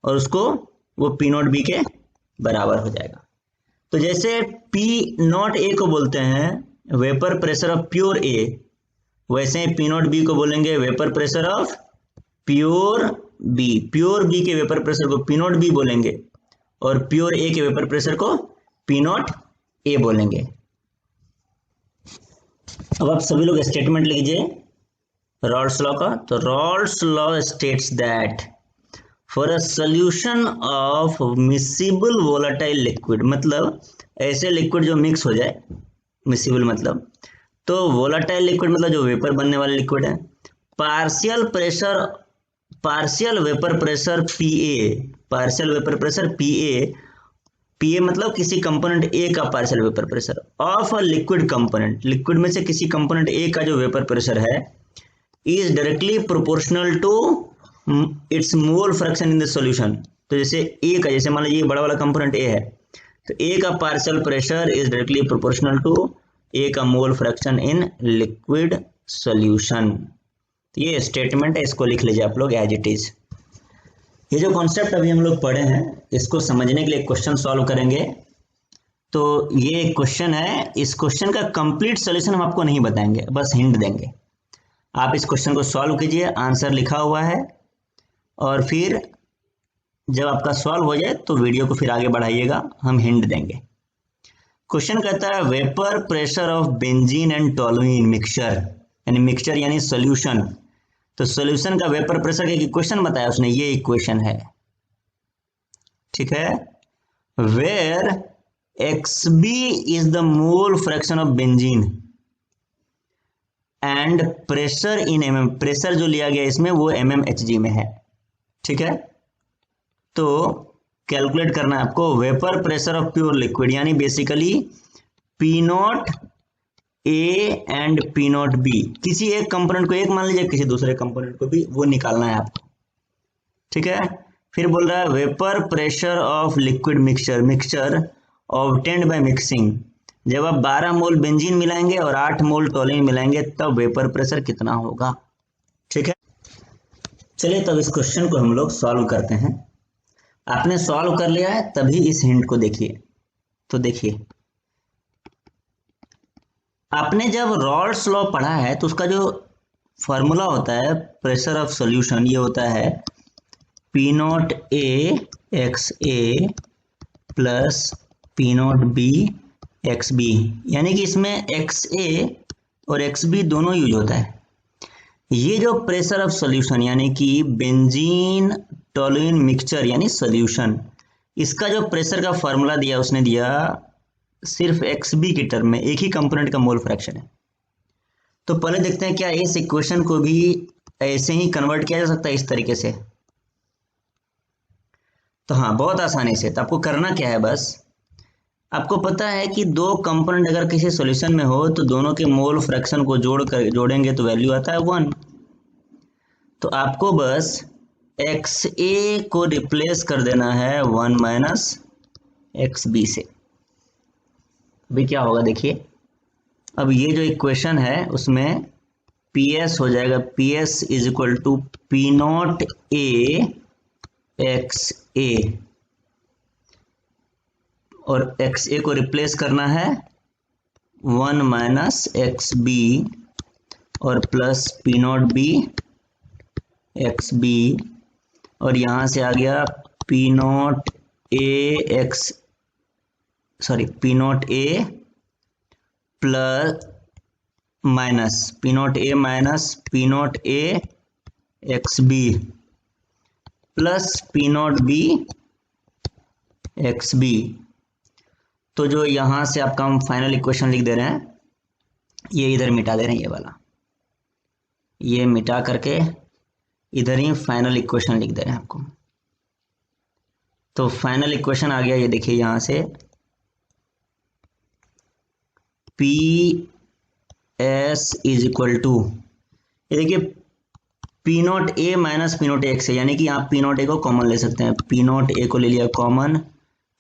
और उसको वो पी नॉट बी के बराबर हो जाएगा। तो जैसे पी नॉट ए को बोलते हैं vapour pressure of pure A, वैसे पी नॉट बी को बोलेंगे vapour pressure of pure B. Pure B के वेपर प्रेशर को पी नॉट बी बोलेंगे और प्योर ए के वेपर प्रेशर को पी नॉट ए बोलेंगे। अब आप सभी लोग स्टेटमेंट लिखिए रॉल्स लॉ का। तो Rawls law states that for a solution of miscible volatile liquid, मतलब ऐसे लिक्विड जो मिक्स हो जाए, मिसिबल मतलब तो वोलेटाइल लिक्विड मतलब जो वेपर बनने वाले लिक्विड है, partial vapour pressure P A मतलब किसी कंपोनेंट ए का partial vapour pressure of a liquid component, liquid में से किसी कंपोनेंट ए का जो वेपर प्रेशर है is directly proportional to its mole fraction in the solution. तो जैसे ए का, जैसे मान लीजिए बड़ा वाला कंपोनेंट ए है, तो ए का partial pressure is directly proportional to A का mole fraction in liquid solution. तो ये स्टेटमेंट है, इसको लिख लीजिए आप लोग एज इट इज। ये जो कॉन्सेप्ट अभी हम लोग पढ़े हैं इसको समझने के लिए क्वेश्चन सॉल्व करेंगे। तो ये क्वेश्चन है, इस क्वेश्चन का कंप्लीट सॉल्यूशन हम आपको नहीं बताएंगे, बस हिंट देंगे। आप इस क्वेश्चन को सॉल्व कीजिए, आंसर लिखा हुआ है, और फिर जब आपका सॉल्व हो जाए तो वीडियो को फिर आगे बढ़ाइएगा, हम हिंट देंगे। क्वेश्चन कहता है vapour pressure of benzene and toluene mixture, यानी मिक्सचर यानी सॉल्यूशन। तो सॉल्यूशन का वेपर प्रेशर का इक्वेशन बताया उसने, ये इक्वेशन है, ठीक है। Where X B is the mole fraction of benzene and pressure in M M, pressure जो लिया गया इसमें वो mmHg में है, ठीक है। तो कैलकुलेट करना है आपको vapour pressure of pure liquid, यानी basically P not A and P not B, किसी एक कंपोनेंट को एक मान लीजिए, किसी दूसरे कंपोनेंट को भी, वो निकालना है आपको, ठीक है। फिर बोल रहा है vapour pressure of liquid mixture obtained by mixing, जब आप 12 मोल बेंजीन मिलाएंगे और 8 मोल टोलुइन मिलाएंगे तब वेपर प्रेशर कितना होगा, ठीक है। चलिए तब इस क्वेश्चन को हम लोग सॉल्व करते हैं। आपने सॉल्व कर लिया है तभी इस हिंट को देखिए। तो देखिए, आपने जब रॉल्स लॉ पढ़ा है तो उसका जो फॉर्मूला होता है प्रेशर ऑफ सॉल्यूशन, ये होता है P not A X A plus P not B X B, यानी कि इसमें एक्स ए और एक्स बी दोनों यूज होता है। ये जो प्रेशर ऑफ सॉल्यूशन यानी कि बेंजीन टोलुइन मिक्सचर यानी सॉल्यूशन, इसका जो प्रेशर का फॉर्मूला दिया उसने दिया सिर्फ एक्स बी की टर्म में, एक ही कंपोनेंट का मोल फ्रैक्शन है। तो पहले देखते हैं क्या इस इक्वेशन को भी ऐसे ही कन्वर्ट किया जा सकता है इस तरीके से। तो हाँ, बहुत आसानी से। तो आपको करना क्या है, बस आपको पता है कि दो कंपोनेंट अगर किसी सॉल्यूशन में हो तो दोनों के मोल फ्रैक्शन को जोड़ेंगे तो वैल्यू आता है 1। तो आपको बस एक्स ए को रिप्लेस कर देना है 1 माइनस एक्स बी से। अभी क्या होगा देखिए, अब ये जो इक्वेशन है उसमें पी एस हो जाएगा, P S is equal to P not A X A, और एक्स ए को रिप्लेस करना है 1 माइनस एक्स बी और plus P not B X B, और यहां से आ गया P not A plus minus P not A X B plus P not B X B. तो जो यहां से आपका हम फाइनल इक्वेशन लिख दे रहे हैं, ये इधर मिटा दे रहे हैं, ये वाला ये मिटा करके इधर ही फाइनल इक्वेशन लिख दे रहे हैं आपको। तो फाइनल इक्वेशन आ गया, ये देखिए यहां से P S is equal to, ये देखिए P not A minus P not X है, यानी कि आप पी नॉट ए को कॉमन ले सकते हैं। पी नॉट ए को ले लिया कॉमन,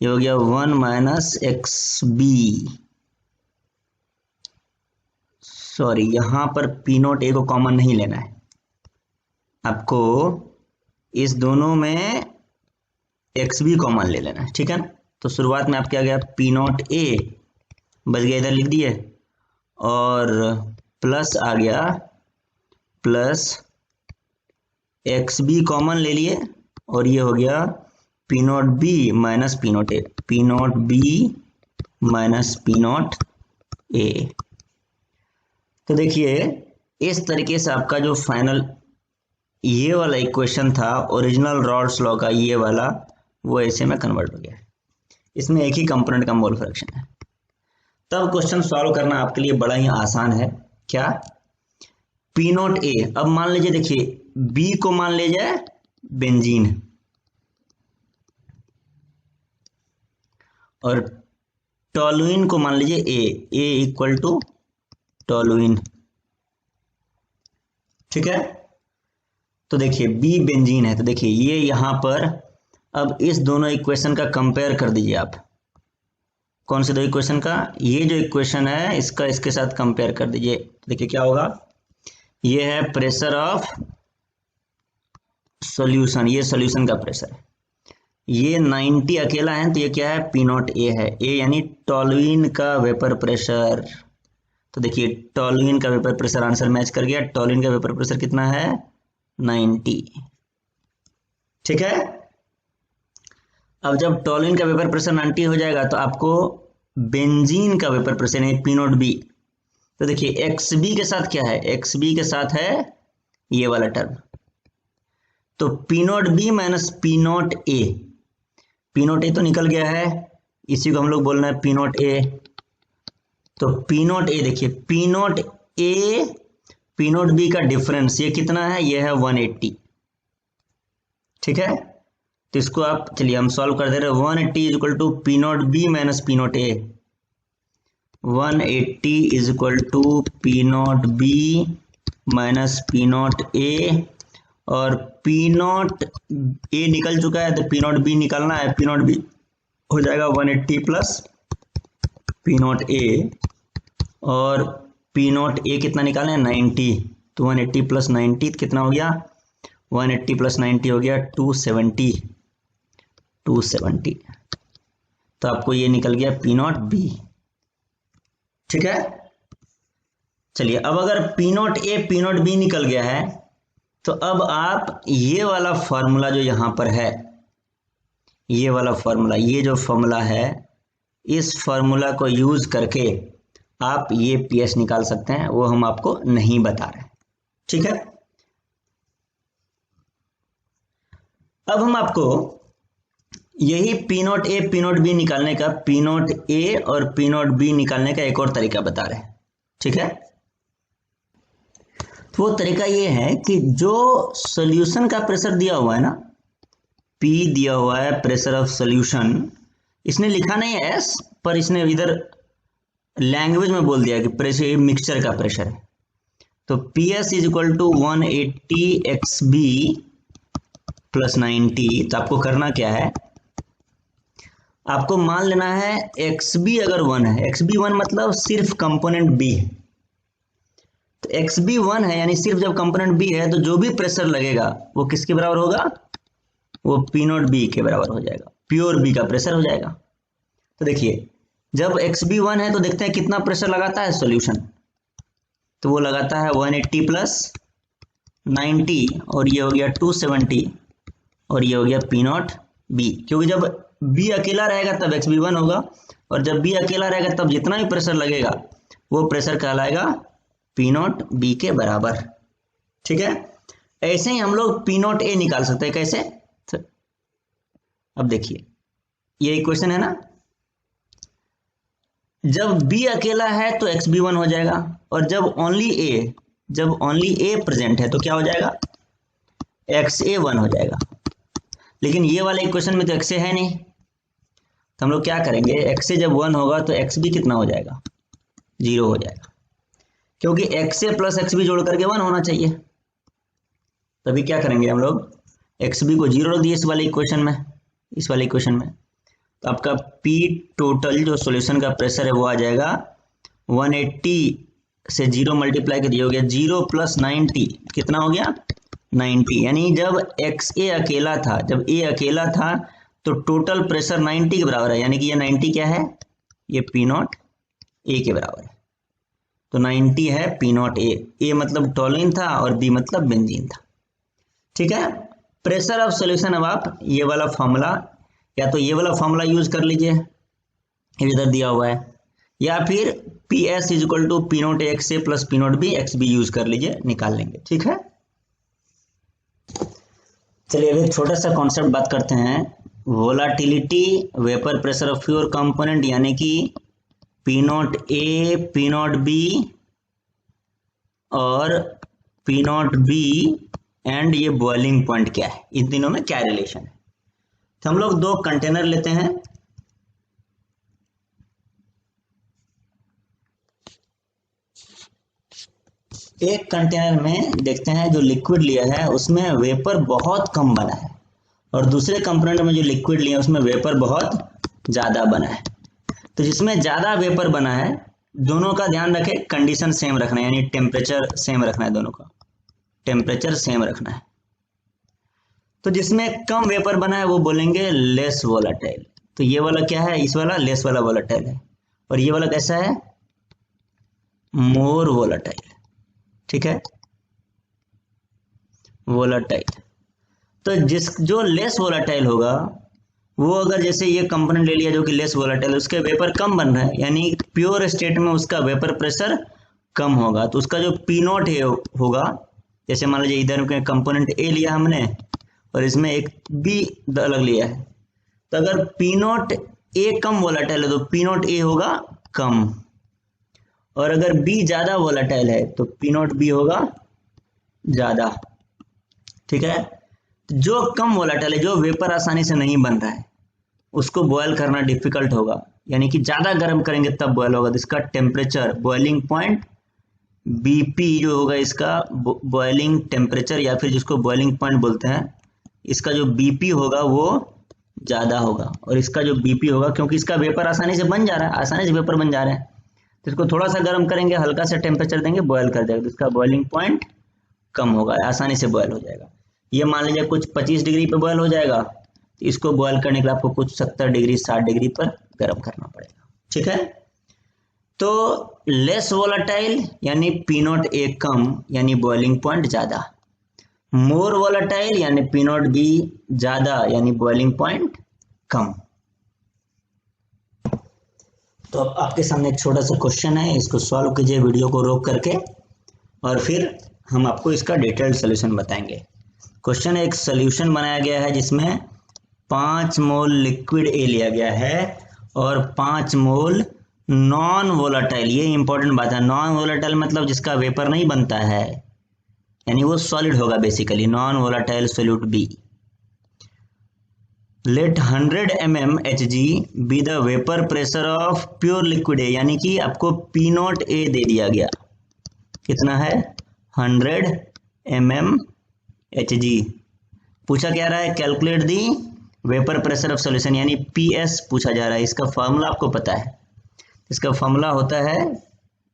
ये हो गया 1 माइनस एक्स बी, सॉरी यहां पर पी नॉट ए को कॉमन नहीं लेना है आपको, इस दोनों में एक्स बी कॉमन ले लेना है, ठीक है। तो शुरुआत में आपके आ गया पी नॉट ए बच गया, इधर लिख दिए, और प्लस आ गया प्लस एक्स बी कॉमन ले लिए, और ये हो गया P not B minus P not A, P not B minus P not A. तो देखिए इस तरीके से आपका जो फाइनल ये वाला इक्वेशन था ओरिजिनल रॉल्स लॉ का, ये वाला वो ऐसे में कन्वर्ट हो गया है। इसमें एक ही कंपोनेंट का मोल फ्रैक्शन है। तब क्वेश्चन सॉल्व करना आपके लिए बड़ा ही आसान है। क्या, पी नॉट ए, अब मान लीजिए देखिए बी को मान ले जाए बेंजीन, और टॉलुइन को मान लीजिए ए इक्वल टू टॉलुइन, ठीक है। तो देखिए बी बेंजीन है, तो देखिए ये यहां पर, अब इस दोनों इक्वेशन का कंपेयर कर दीजिए आप। कौन से दो इक्वेशन का, ये जो इक्वेशन है इसका इसके साथ कंपेयर कर दीजिए। तो देखिए क्या होगा, ये है प्रेशर ऑफ सॉल्यूशन, ये सॉल्यूशन का प्रेशर है, ये 90 अकेला है, तो ये क्या है पी नॉट ए है, ए यानी टॉलुइन का वेपर प्रेशर। तो देखिए टॉलुइन का वेपर प्रेशर आंसर मैच कर गया, टॉलुइन का वेपर प्रेशर कितना है 90, ठीक है। अब जब टॉलुइन का वेपर प्रेशर 90 हो जाएगा तो आपको बेंजीन का वेपर प्रेशर यानी पी नॉट बी, तो देखिए एक्स बी के साथ क्या है, एक्स बी के साथ है ये वाला टर्म, तो P not B minus P not A, P not A तो निकल गया है, इसी को हम लोग बोल रहे हैं पी नॉट ए। तो पी नॉट ए देखिए P not A P not B का डिफरेंस ये कितना है, ये है 180, ठीक है। तो इसको आप चलिए हम सॉल्व कर दे रहे हैं, 180 is equal to P not B minus P not A, 180 is equal to P not B minus P not A, और पी नॉट ए निकल चुका है तो पी नॉट बी निकालना है, पी नॉट बी हो जाएगा 180 प्लस पी नॉट ए, और पी नॉट ए कितना निकालें 90, तो 180 प्लस 90 कितना हो गया, 180 प्लस 90 हो गया 270, तो आपको ये निकल गया पी नॉट बी, ठीक है। चलिए अब अगर P not A P not B निकल गया है तो अब आप ये वाला फॉर्मूला जो यहां पर है, ये वाला फॉर्मूला, ये जो फॉर्मूला है, इस फॉर्मूला को यूज करके आप ये पी एस निकाल सकते हैं, वो हम आपको नहीं बता रहे, ठीक है। अब हम आपको यही P not A P not B निकालने का, पी नॉट ए और पी नॉट बी निकालने का एक और तरीका बता रहे हैं, ठीक है। तो वो तरीका ये है कि जो सॉल्यूशन का प्रेशर दिया हुआ है ना, P दिया हुआ है प्रेशर ऑफ सॉल्यूशन, इसने लिखा नहीं है S, पर इसने इधर लैंग्वेज में बोल दिया कि प्रेशर मिक्सचर का प्रेशर है। तो PS is equal to 180 XB plus 90। तो आपको करना क्या है, आपको मान लेना है XB अगर 1 है, XB 1 मतलब सिर्फ कंपोनेंट B है, तो XB 1 है यानी सिर्फ जब कंपोनेंट B है तो जो भी प्रेशर लगेगा वो किसके बराबर होगा, वो P नॉट B के बराबर हो जाएगा, प्योर B का प्रेशर हो जाएगा। तो देखिए जब XB 1 है तो देखते हैं कितना प्रेशर लगाता है सॉल्यूशन, तो वो लगाता है 180 प्लस 90, और ये हो गया 270, और ये हो गया P नॉट B, क्योंकि जब B अकेला रहेगा तब XB 1 होगा, और जब B अकेला रहेगा तब जितना भी प्रेशर लगेगा वो प्रेशर कहलाएगा P नॉट B के बराबर, ठीक है। ऐसे ही हम लोग P नॉट A निकाल सकते हैं, कैसे, तो अब देखिए ये इक्वेशन है ना, जब B अकेला है तो XB 1 हो जाएगा, और जब ओनली A प्रेजेंट है तो क्या हो जाएगा, XA 1 हो जाएगा। लेकिन ये वाले इक्वेशन में तो एक्स है नहीं, तो हम लोग क्या करेंगे, एक्स से जब 1 होगा तो एक्स भी कितना हो जाएगा, 0 हो जाएगा, क्योंकि एक्स से प्लस एक्स भी जोड़ करके 1 होना चाहिए। तभी क्या करेंगे हम लोग, एक्स बी को 0 रख दिए इस वाले इक्वेशन में, इस वाले इक्वेशन में। तो आपका पी टोटल जो सॉल्यूशन का प्रेशर है वो आ जाएगा 180 से 0 मल्टीप्लाई कर दिया, हो गया 0 + 90, कितना हो गया 90। यानी जब एक्स ए अकेला था, जब ए अकेला था तो टोटल प्रेशर 90 के बराबर है, यानी कि ये 90 क्या है, ये पी नॉट ए के बराबर है। तो 90 है पी नॉट ए, ए मतलब टोलुइन था और बी मतलब बेंजीन था। ठीक है, प्रेशर ऑफ सॉल्यूशन। अब आप ये वाला फॉर्मूला, या तो ये वाला फॉर्मूला यूज कर लीजिए, इधर दिया हुआ है, या फिर P S is equal to P not X A plus P not B X B use कर लीजिए, निकाल लेंगे। ठीक है, चलिए अभी एक छोटा सा कॉन्सेप्ट बात करते हैं, volatility vapour pressure of pure component, यानी कि P not A, P not B और पी नॉट बी एंड ये बॉइलिंग पॉइंट क्या है, इन तीनों में क्या रिलेशन है। तो हम लोग 2 कंटेनर लेते हैं, एक कंटेनर में देखते हैं जो लिक्विड लिया है उसमें वेपर बहुत कम बना है, और दूसरे कंपोनेंट में जो लिक्विड लिया है उसमें वेपर बहुत ज्यादा बना है। तो जिसमें ज्यादा वेपर बना है, दोनों का ध्यान रखें, कंडीशन सेम रखना है, यानी टेम्परेचर सेम रखना है, दोनों का टेम्परेचर सेम रखना है। तो जिसमें कम वेपर बना है वो बोलेंगे लेस वोलाटाइल। तो ये वाला क्या है, इस वाला लेस वाला वोलाटाइल है, और ये वाला कैसा है, मोर वोलाटाइल। ठीक है, वोलाटाइल। तो जो लेस वोलाटाइल होगा वो, अगर जैसे ये कंपोनेंट ले लिया जो कि लेस वोलाटाइल, उसके वेपर कम बन रहा है, यानी प्योर स्टेट में उसका वेपर प्रेशर कम होगा, तो उसका जो पी नॉट ए होगा, जैसे मान लीजिए इधर के कंपोनेंट ए लिया हमने और इसमें एक बी अलग लिया है, तो अगर P not A come volatile है तो पी नॉट ए होगा कम, और अगर बी ज्यादा वोलाटाइल है तो पी नॉट बी होगा ज्यादा। ठीक है, जो कम वोलाटाइल है, जो वेपर आसानी से नहीं बन रहा है, उसको बॉयल करना डिफिकल्ट होगा, यानी कि ज्यादा गर्म करेंगे तब बॉयल होगा, तो इसका टेम्परेचर बॉइलिंग पॉइंट बीपी जो होगा, इसका बॉइलिंग टेम्परेचर या फिर जिसको बॉइलिंग पॉइंट बोलते हैं, इसका जो बीपी होगा वो ज्यादा होगा, और इसका जो बीपी होगा, क्योंकि इसका वेपर आसानी से बन जा रहा है, आसानी से वेपर बन जा रहा है, तो इसको थोड़ा सा गर्म करेंगे, हल्का सा टेम्परेचर देंगे, बॉयल कर जाएगा, तो इसका बॉइलिंग पॉइंट कम होगा, आसानी से बॉयल हो जाएगा। ये मान लीजिए कुछ 25 डिग्री पे बॉयल हो जाएगा, तो इसको बॉयल करने के लिए आपको कुछ 70 डिग्री 60 डिग्री पर गर्म करना पड़ेगा। ठीक है, तो लेस वोलाटाइल यानी पी नॉट ए कम, यानी बॉइलिंग पॉइंट ज्यादा, मोर वोलाटाइल यानी पी नॉट बी ज्यादा, यानी बॉइलिंग पॉइंट कम। तो अब आपके सामने एक छोटा सा क्वेश्चन है, इसको सॉल्व कीजिए वीडियो को रोक करके, और फिर हम आपको इसका डिटेल्ड सोल्यूशन बताएंगे। क्वेश्चन एक सोल्यूशन बनाया गया है जिसमें 5 मोल लिक्विड ए लिया गया है और 5 मोल नॉन वोलाटाइल, ये इंपॉर्टेंट बात है, नॉन वोलाटाइल मतलब जिसका वेपर नहीं बनता है, यानी वो सॉलिड होगा basically, non volatile solute B. Let 100 mm Hg be the vapour pressure of pure liquid A, यानी कि आपको पी नॉट ए दे दिया गया, कितना है 100 mm Hg। पूछा क्या रहा है, calculate the vapour pressure of solution, यानी PS पूछा जा रहा है। इसका फॉर्मूला आपको पता है, इसका फॉर्मूला होता है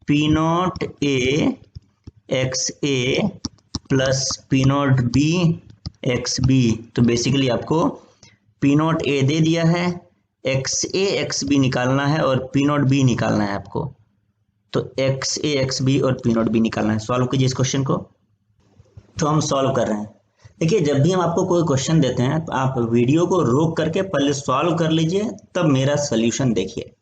P not A X A plus P not B X B. तो बेसिकली आपको पी नॉट ए दे दिया है, एक्स ए एक्स बी निकालना है और पी नॉट बी निकालना है आपको, तो एक्स ए एक्स बी और पी नॉट बी निकालना है। सॉल्व कीजिए इस क्वेश्चन को। तो हम सॉल्व कर रहे हैं। देखिए, जब भी हम आपको कोई क्वेश्चन देते हैं तो आप वीडियो को रोक करके पहले सॉल्व कर लीजिए, तब मेरा सोल्यूशन देखिए।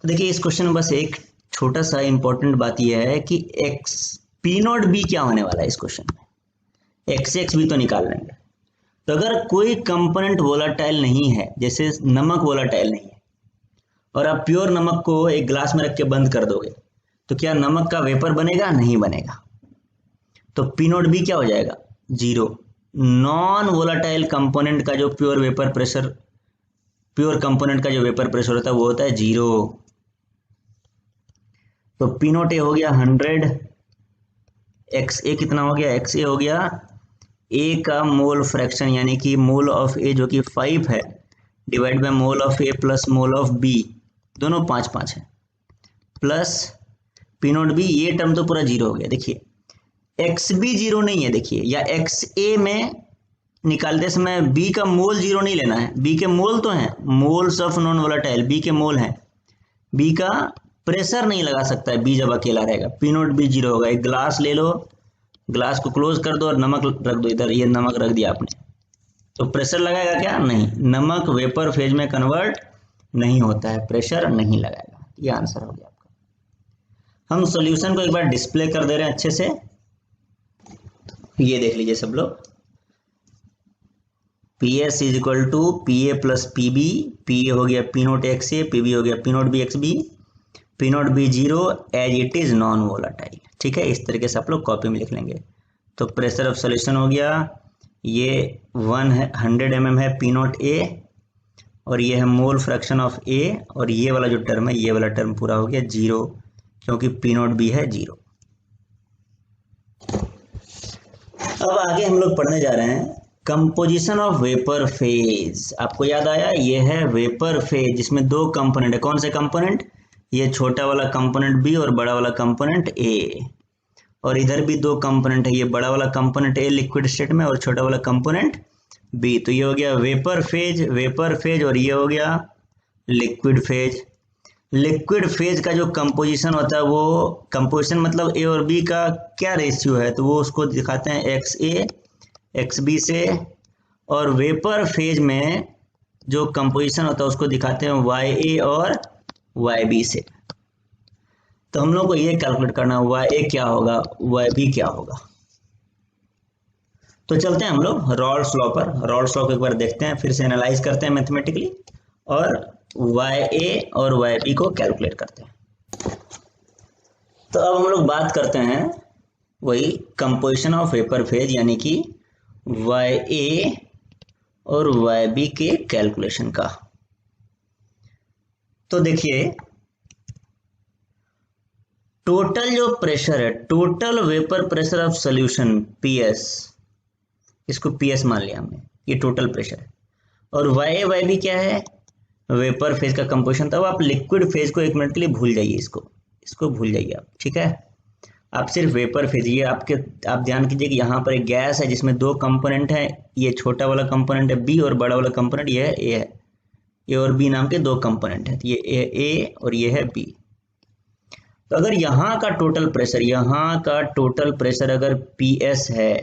तो देखिए, इस क्वेश्चन में बस एक छोटा सा इंपॉर्टेंट बात यह है कि एक्स पी नॉट बी क्या होने वाला है इस क्वेश्चन में, एक्स एक्स बी तो निकाल लेंगे। तो अगर कोई कंपोनेंट वोलाटाइल नहीं है, जैसे नमक वोलाटाइल नहीं है, और आप प्योर नमक को एक ग्लास में रख के बंद कर दोगे, तो क्या नमक का वेपर बनेगा? नहीं बनेगा। तो पी नॉट बी क्या हो जाएगा? 0, नॉन वोलाटाइल कंपोनेंट का जो pure vapour pressure, pure component का जो वेपर प्रेशर होता है वो होता है 0। तो पी नोट ए हो गया 100, एक्स ए कितना हो गया, एक्स ए हो गया ए का मोल फ्रैक्शन यानी कि मोल ऑफ ए जो कि 5 है divide by mole of A plus mole of B, दोनों 5-5 है, प्लस पी नोट बी, ये टर्म तो पूरा 0 हो गया। देखिए एक्स बी 0 नहीं है, देखिए, या एक्स ए में निकालते समय बी का मोल 0 नहीं लेना है, बी के मोल तो हैं, moles of non volatile B के मोल हैं, बी का प्रेशर नहीं लगा सकता है बी जब अकेला रहेगा, पी नोट बी 0 होगा। एक ग्लास ले लो, ग्लास को क्लोज कर दो और नमक रख दो इधर, ये नमक रख दिया आपने, तो प्रेशर लगाएगा क्या, नहीं, नमक वेपर फेज में कन्वर्ट नहीं होता है, प्रेशर नहीं लगाएगा। ये आंसर हो गया आपका। हम सॉल्यूशन को एक बार डिस्प्ले कर दे रहे हैं अच्छे से, ये देख लीजिए सब लोग। P S is equal to P A plus P B, P A हो गया P not X A, P B हो गया P not B X B, P not B 0 as it is non volatile. ठीक है, इस तरीके से आप लोग कॉपी में लिख लेंगे। तो प्रेशर ऑफ सॉल्यूशन हो गया, ये 100 mm है पी नोट ए, और ये है मोल फ्रैक्शन ऑफ ए, और ये वाला जो टर्म है, ये वाला टर्म पूरा हो गया 0 क्योंकि पी नोट बी है 0। अब आगे हम लोग पढ़ने जा रहे हैं कंपोजिशन ऑफ वेपर फेज। आपको याद आया, ये है वेपर फेज जिसमें दो कंपोनेंट है। कौन से कंपोनेंट, ये छोटा वाला कंपोनेंट बी और बड़ा वाला कंपोनेंट ए, और इधर भी दो कंपोनेंट है, ये बड़ा वाला कंपोनेंट ए लिक्विड स्टेट में और छोटा वाला कंपोनेंट बी। तो ये हो गया वेपर फेज, वेपर फेज, और ये हो गया लिक्विड फेज। लिक्विड फेज का जो कंपोजिशन होता है वो, कंपोजिशन मतलब ए और बी का क्या रेशियो है, तो वो उसको दिखाते हैं एक्स ए एक्स बी से, और वेपर फेज में जो कंपोजिशन होता है उसको दिखाते हैं वाई ए और वाई बी से। तो हम लोग को ये कैलकुलेट करना है वाई ए क्या होगा, वाई बी क्या होगा। तो चलते हैं हम लोग रॉल्स लॉ पर, रॉल्स लॉ को एक बार देखते हैं, फिर से एनालाइज करते हैं मैथमेटिकली, और वाई ए और वाई बी को कैलकुलेट करते हैं। तो अब हम लोग बात करते हैं वही कंपोजिशन ऑफ वेपर फेज यानी कि वाई ए और वाई बी के कैलकुलेशन का। तो देखिए टोटल जो प्रेशर है, total vapour pressure of solution PS, इसको पीएस मान लिया हमने, ये टोटल प्रेशर है, और वाई वाई बी क्या है, वेपर फेज का कंपोजिशन। तब आप लिक्विड फेज को एक मिनट के लिए भूल जाइए, इसको भूल जाइए आप, ठीक है। आप सिर्फ वेपर फेज, ये आप ध्यान कीजिए कि यहाँ पर एक गैस है जिसमें दो कंपोनेंट है, ये छोटा वाला कंपोनेंट है बी और बड़ा वाला कंपोनेंट ये है ए है, ए और बी नाम के दो कंपोनेंट है, ये ए और ये है बी। तो अगर यहाँ का टोटल प्रेशर, यहाँ का टोटल प्रेशर अगर पी एस है,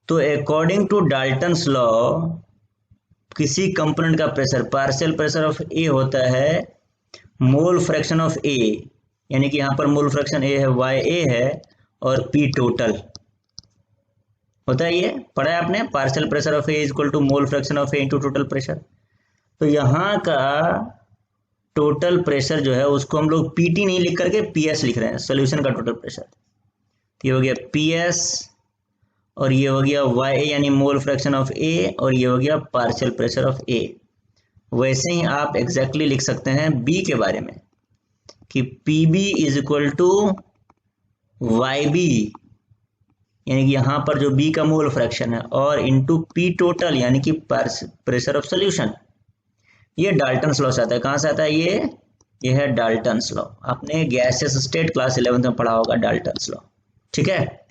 तो अकॉर्डिंग टू डाल्टन्स लॉ किसी कंपोनेंट का प्रेशर, पार्शियल प्रेशर ऑफ ए होता है मोल फ्रैक्शन ऑफ ए, यानी कि यहाँ पर मोल फ्रैक्शन ए है, वाई ए है, और पी टोटल होता है, ये पढ़ा है आपने, partial pressure of A is equal to mole fraction of A into total pressure. तो यहाँ का टोटल प्रेशर जो है उसको हम लोग पीटी नहीं लिख करके पीएस लिख रहे हैं, सोल्यूशन का टोटल प्रेशर। ये हो गया पीएस, और ये हो गया वाई ए यानी मोल फ्रैक्शन ऑफ ए, और ये हो गया पार्शियल प्रेशर ऑफ ए। वैसे ही आप एग्जैक्टली लिख सकते हैं बी के बारे में कि P B is equal to Y B, यानी कि यहाँ पर जो बी का मोल फ्रैक्शन है, और इंटू पी टोटल यानी कि प्रेशर ऑफ सोल्यूशन। ये डाल्टन्स लॉ से आता है, कहाँ से आता है ये है डाल्टन्स लॉ, आपने गैसेस स्टेट क्लास 11th में पढ़ा होगा डाल्टन्स लॉ, ठीक है।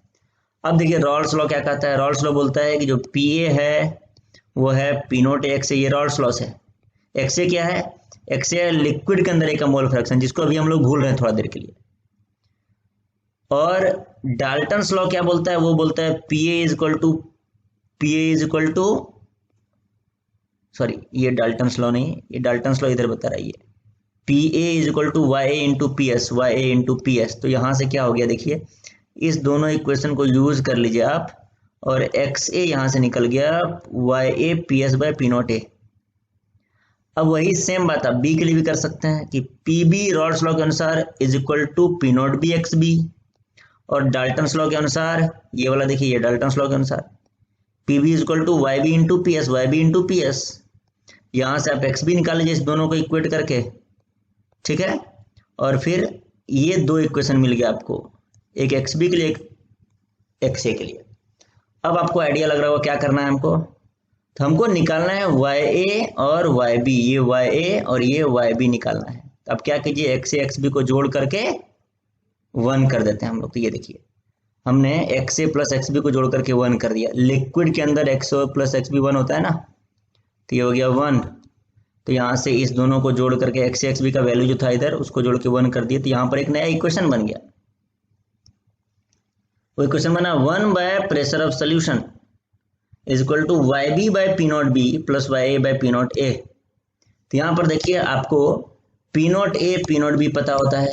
अब देखिए रॉल्स लॉ क्या कहता है, रॉल्स लॉ बोलता है कि जो पी ए है वो है पी नोट एक्स ए, ये रॉल्स लॉ से। एक्स ए क्या है, एक्स ए लिक्विड के अंदर ए का मोल फ्रैक्शन, जिसको अभी हम लोग भूल रहे हैं थोड़ा देर के लिए। और डाल्टन्स लॉ क्या बोलता है, वो बोलता है P A is equal to sorry, ये डाल्टन्स लॉ नहीं, ये डाल्टन्स लॉ इधर बता रहा है, ये P A is equal to Y A into P S, Y A into P S. तो यहाँ से क्या हो गया, देखिए इस दोनों इक्वेशन को यूज कर लीजिए आप, और एक्स ए यहाँ से निकल गया Y A P S by P not A. अब वही सेम बात आप बी के लिए भी कर सकते हैं कि पी बी रॉल्स लॉ के अनुसार is equal to P not B X B, और डाल्टन्स लॉ के अनुसार ये वाला देखिए, ये डाल्टन्स लॉ के अनुसार P B is equal to Y B into P S, Y B into P S. यहाँ से आप एक्स बी निकाल लीजिए इस दोनों को इक्वेट करके, ठीक है। और फिर ये दो इक्वेशन मिल गया आपको, एक एक्स बी के लिए, एक एक्स ए के लिए। अब आपको आइडिया लग रहा होगा क्या करना है हमको, तो हमको निकालना है वाई ए और वाई बी, ये वाई ए और ये वाई बी निकालना है। तो अब क्या कीजिए, एक्स ए एक्स बी को जोड़ करके 1 कर देते हैं हम लोग। तो ये देखिए हमने X A plus X B को जोड़ करके 1 कर दिया। लिक्विड के अंदर X O plus X B 1 होता है ना, तो ये हो गया 1। तो यहाँ से इस दोनों को जोड़ करके एक्स ए एक्स बी का वैल्यू जो था इधर उसको जोड़ के 1 कर दिया। तो यहाँ पर एक नया इक्वेशन बन गया। वो इक्वेशन बना 1 by pressure of solution is equal to Y B by P not B plus Y A by P not A. तो यहाँ पर देखिए आपको P not A P not B पता होता है,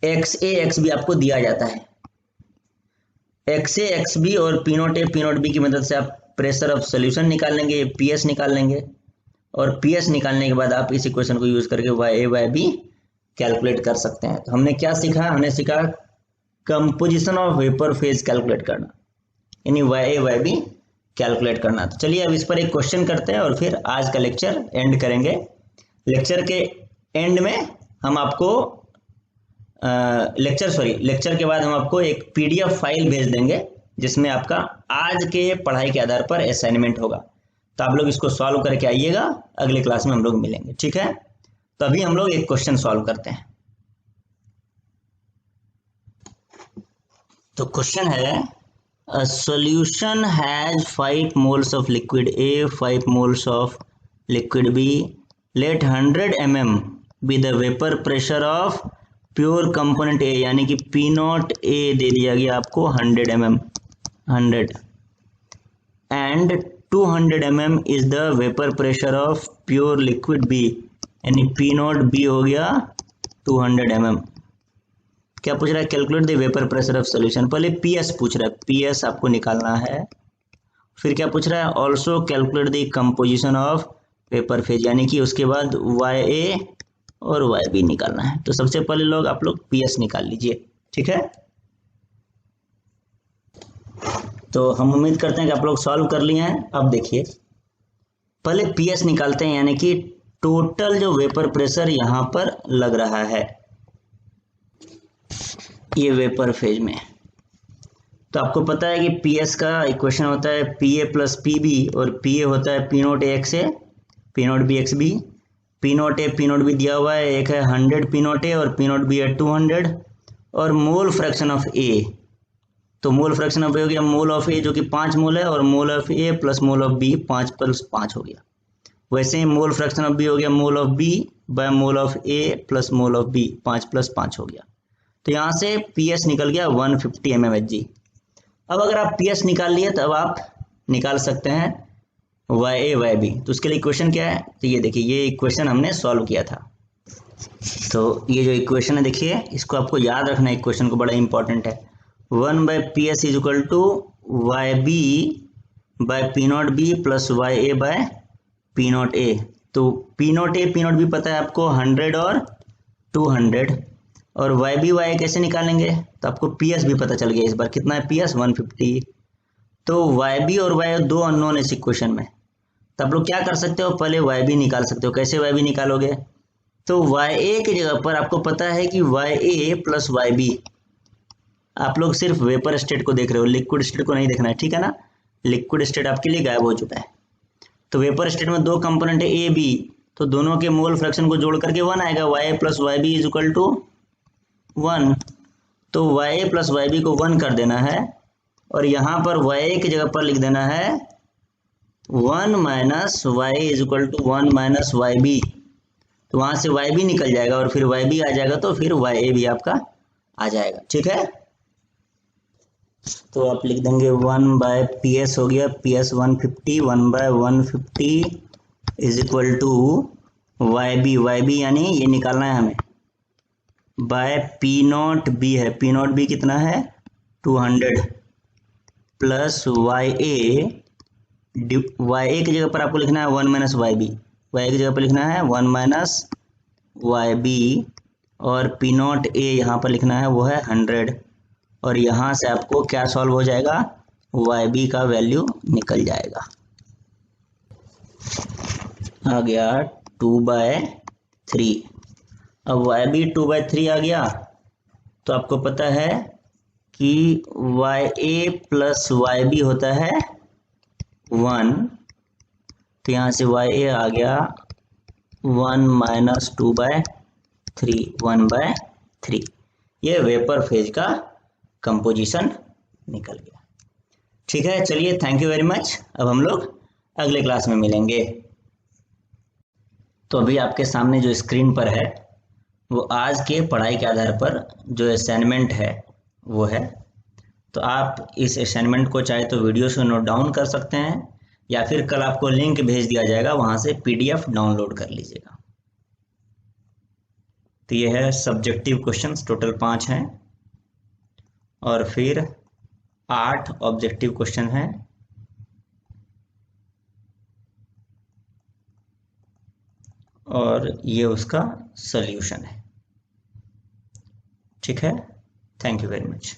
एक्स ए एक्स बी आपको दिया जाता है। एक्स ए एक्स बी और P not A P not B की मदद से आप प्रेशर ऑफ सोल्यूशन निकाल लेंगे, पी एस निकाल लेंगे, और पी एस निकालने के बाद आप इस इक्वेशन को यूज करके वाई ए वाई बी कैलकुलेट कर सकते हैं। तो हमने क्या सीखा, हमने सीखा composition of vapour phase calculate करना, यानी वाई ए वाई बी कैलकुलेट करना। तो चलिए अब इस पर एक क्वेश्चन करते हैं और फिर आज का लेक्चर एंड करेंगे। लेक्चर के एंड में हम आपको लेक्चर के बाद हम आपको एक पीडीएफ फाइल भेज देंगे जिसमें आपका आज के पढ़ाई के आधार पर असाइनमेंट होगा। तो आप लोग इसको सॉल्व करके आइएगा, अगले क्लास में हम लोग मिलेंगे, ठीक है। तो अभी हम लोग एक क्वेश्चन सॉल्व करते हैं। तो क्वेश्चन है a solution has 5 moles of liquid A, 5 moles of liquid B. Let 100 mm be the vapor pressure of pure component A, यानी कि P नॉट A दे दिया गया आपको 100 mm, 100, and 200 mm is the vapor pressure of pure liquid B, यानी P not B हो गया 200 mm। क्या पूछ रहा है, calculate the vapour pressure of solution. पहले पीएस पूछ रहा है, पीएस आपको निकालना है। फिर क्या पूछ रहा है, also calculate the composition of vapour phase, यानी कि उसके बाद वाई ए और वाई बी निकालना है। तो सबसे पहले आप लोग पीएस निकाल लीजिए, ठीक है। तो हम उम्मीद करते हैं कि आप लोग सॉल्व कर लिए हैं। अब देखिए पहले पीएस निकालते हैं, यानी कि टोटल जो वेपर प्रेशर यहाँ पर लग रहा है ये वेपर फेज में। तो आपको पता है कि पीएस का इक्वेशन होता है पीए प्लस पीबी, और पीए होता है P not A X A, P not B X B. P not A P not B दिया हुआ है, एक है 100 पी नॉट ए और पी नॉट बी है 200, और मोल फ्रैक्शन ऑफ ए। तो मोल फ्रैक्शन ऑफ ए हो गया मोल ऑफ ए जो कि 5 मोल है, और mole of A plus mole of B 5 + 5 हो गया। वैसे ही मोल फ्रैक्शन ऑफ बी हो गया mole of B by mole of A plus mole of B, 5 + 5 हो गया। तो यहाँ से पीएस निकल गया 150 mmHg। अब अगर आप पीएस निकाल लिए तब आप निकाल सकते हैं वाई ए वाई बी। तो उसके लिए इक्वेशन क्या है, तो ये देखिए ये इक्वेशन हमने सॉल्व किया था। तो ये जो इक्वेशन है देखिए इसको आपको याद रखना, इक्वेशन को बड़ा इंपॉर्टेंट है। 1/PS is equal to Y B by P not B plus Y A by P not A. तो P not A P not B पता है आपको 100 और 200, और वाई बी वाई कैसे निकालेंगे, तो आपको पीएस भी पता चल गया इस बार। कितना है पीएस 150। तो वाई बी और वाई दो अननोन है इस इक्वेशन में। तो आप लोग क्या कर सकते हो, पहले वाई बी निकाल सकते हो। कैसे वाई बी निकालोगे, तो वाई ए की जगह पर आपको पता है कि Y A plus Y B. आप लोग सिर्फ वेपर स्टेट को देख रहे हो, लिक्विड स्टेट को नहीं देखना है, ठीक है ना। लिक्विड स्टेट आपके लिए गायब हो चुका है। तो वेपर स्टेट में दो कंपोनेंट है ए बी, तो दोनों के मोल फ्रैक्शन को जोड़ करके 1 आएगा। Y plus Y B is equal to 1। तो Y A plus Y B को 1 कर देना है, और यहाँ पर वाई ए की जगह पर लिख देना है 1 minus Y is equal to 1 minus Y B. तो वहाँ से वाई बी निकल जाएगा और फिर वाई बी आ जाएगा, तो फिर वाई ए भी आपका आ जाएगा, ठीक है। तो आप लिख देंगे 1/PS हो गया, PS 150, 1/150 is equal to Y B यानी ये निकालना है हमें, बाय पी नॉट बी है। पी नॉट बी कितना है 200 प्लस वाई ए की जगह पर आपको लिखना है 1 माइनस वाई बी। वाई की जगह पर लिखना है 1 माइनस वाई बी, और पी नॉट ए यहाँ पर लिखना है वो है 100। और यहाँ से आपको क्या सॉल्व हो जाएगा, वाई बी का वैल्यू निकल जाएगा। आ गया 2/3। अब वाई बी 2/3 आ गया तो आपको पता है कि Y A plus Y B होता है 1, तो यहाँ से वाई ए आ गया 1 माइनस 2/3, 1/3। ये वेपर फेज का कंपोजिशन निकल गया। ठीक है, चलिए थैंक यू वेरी मच। अब हम लोग अगले क्लास में मिलेंगे। तो अभी आपके सामने जो स्क्रीन पर है वो आज के पढ़ाई के आधार पर जो असाइनमेंट है वो है। तो आप इस असाइनमेंट को चाहे तो वीडियो से नोट डाउन कर सकते हैं या फिर कल आपको लिंक भेज दिया जाएगा, वहां से पीडीएफ डाउनलोड कर लीजिएगा। तो ये है सब्जेक्टिव क्वेश्चंस, टोटल 5 हैं और फिर 8 ऑब्जेक्टिव क्वेश्चन हैं और ये उसका सॉल्यूशन है। ठीक है, थैंक यू वेरी मच।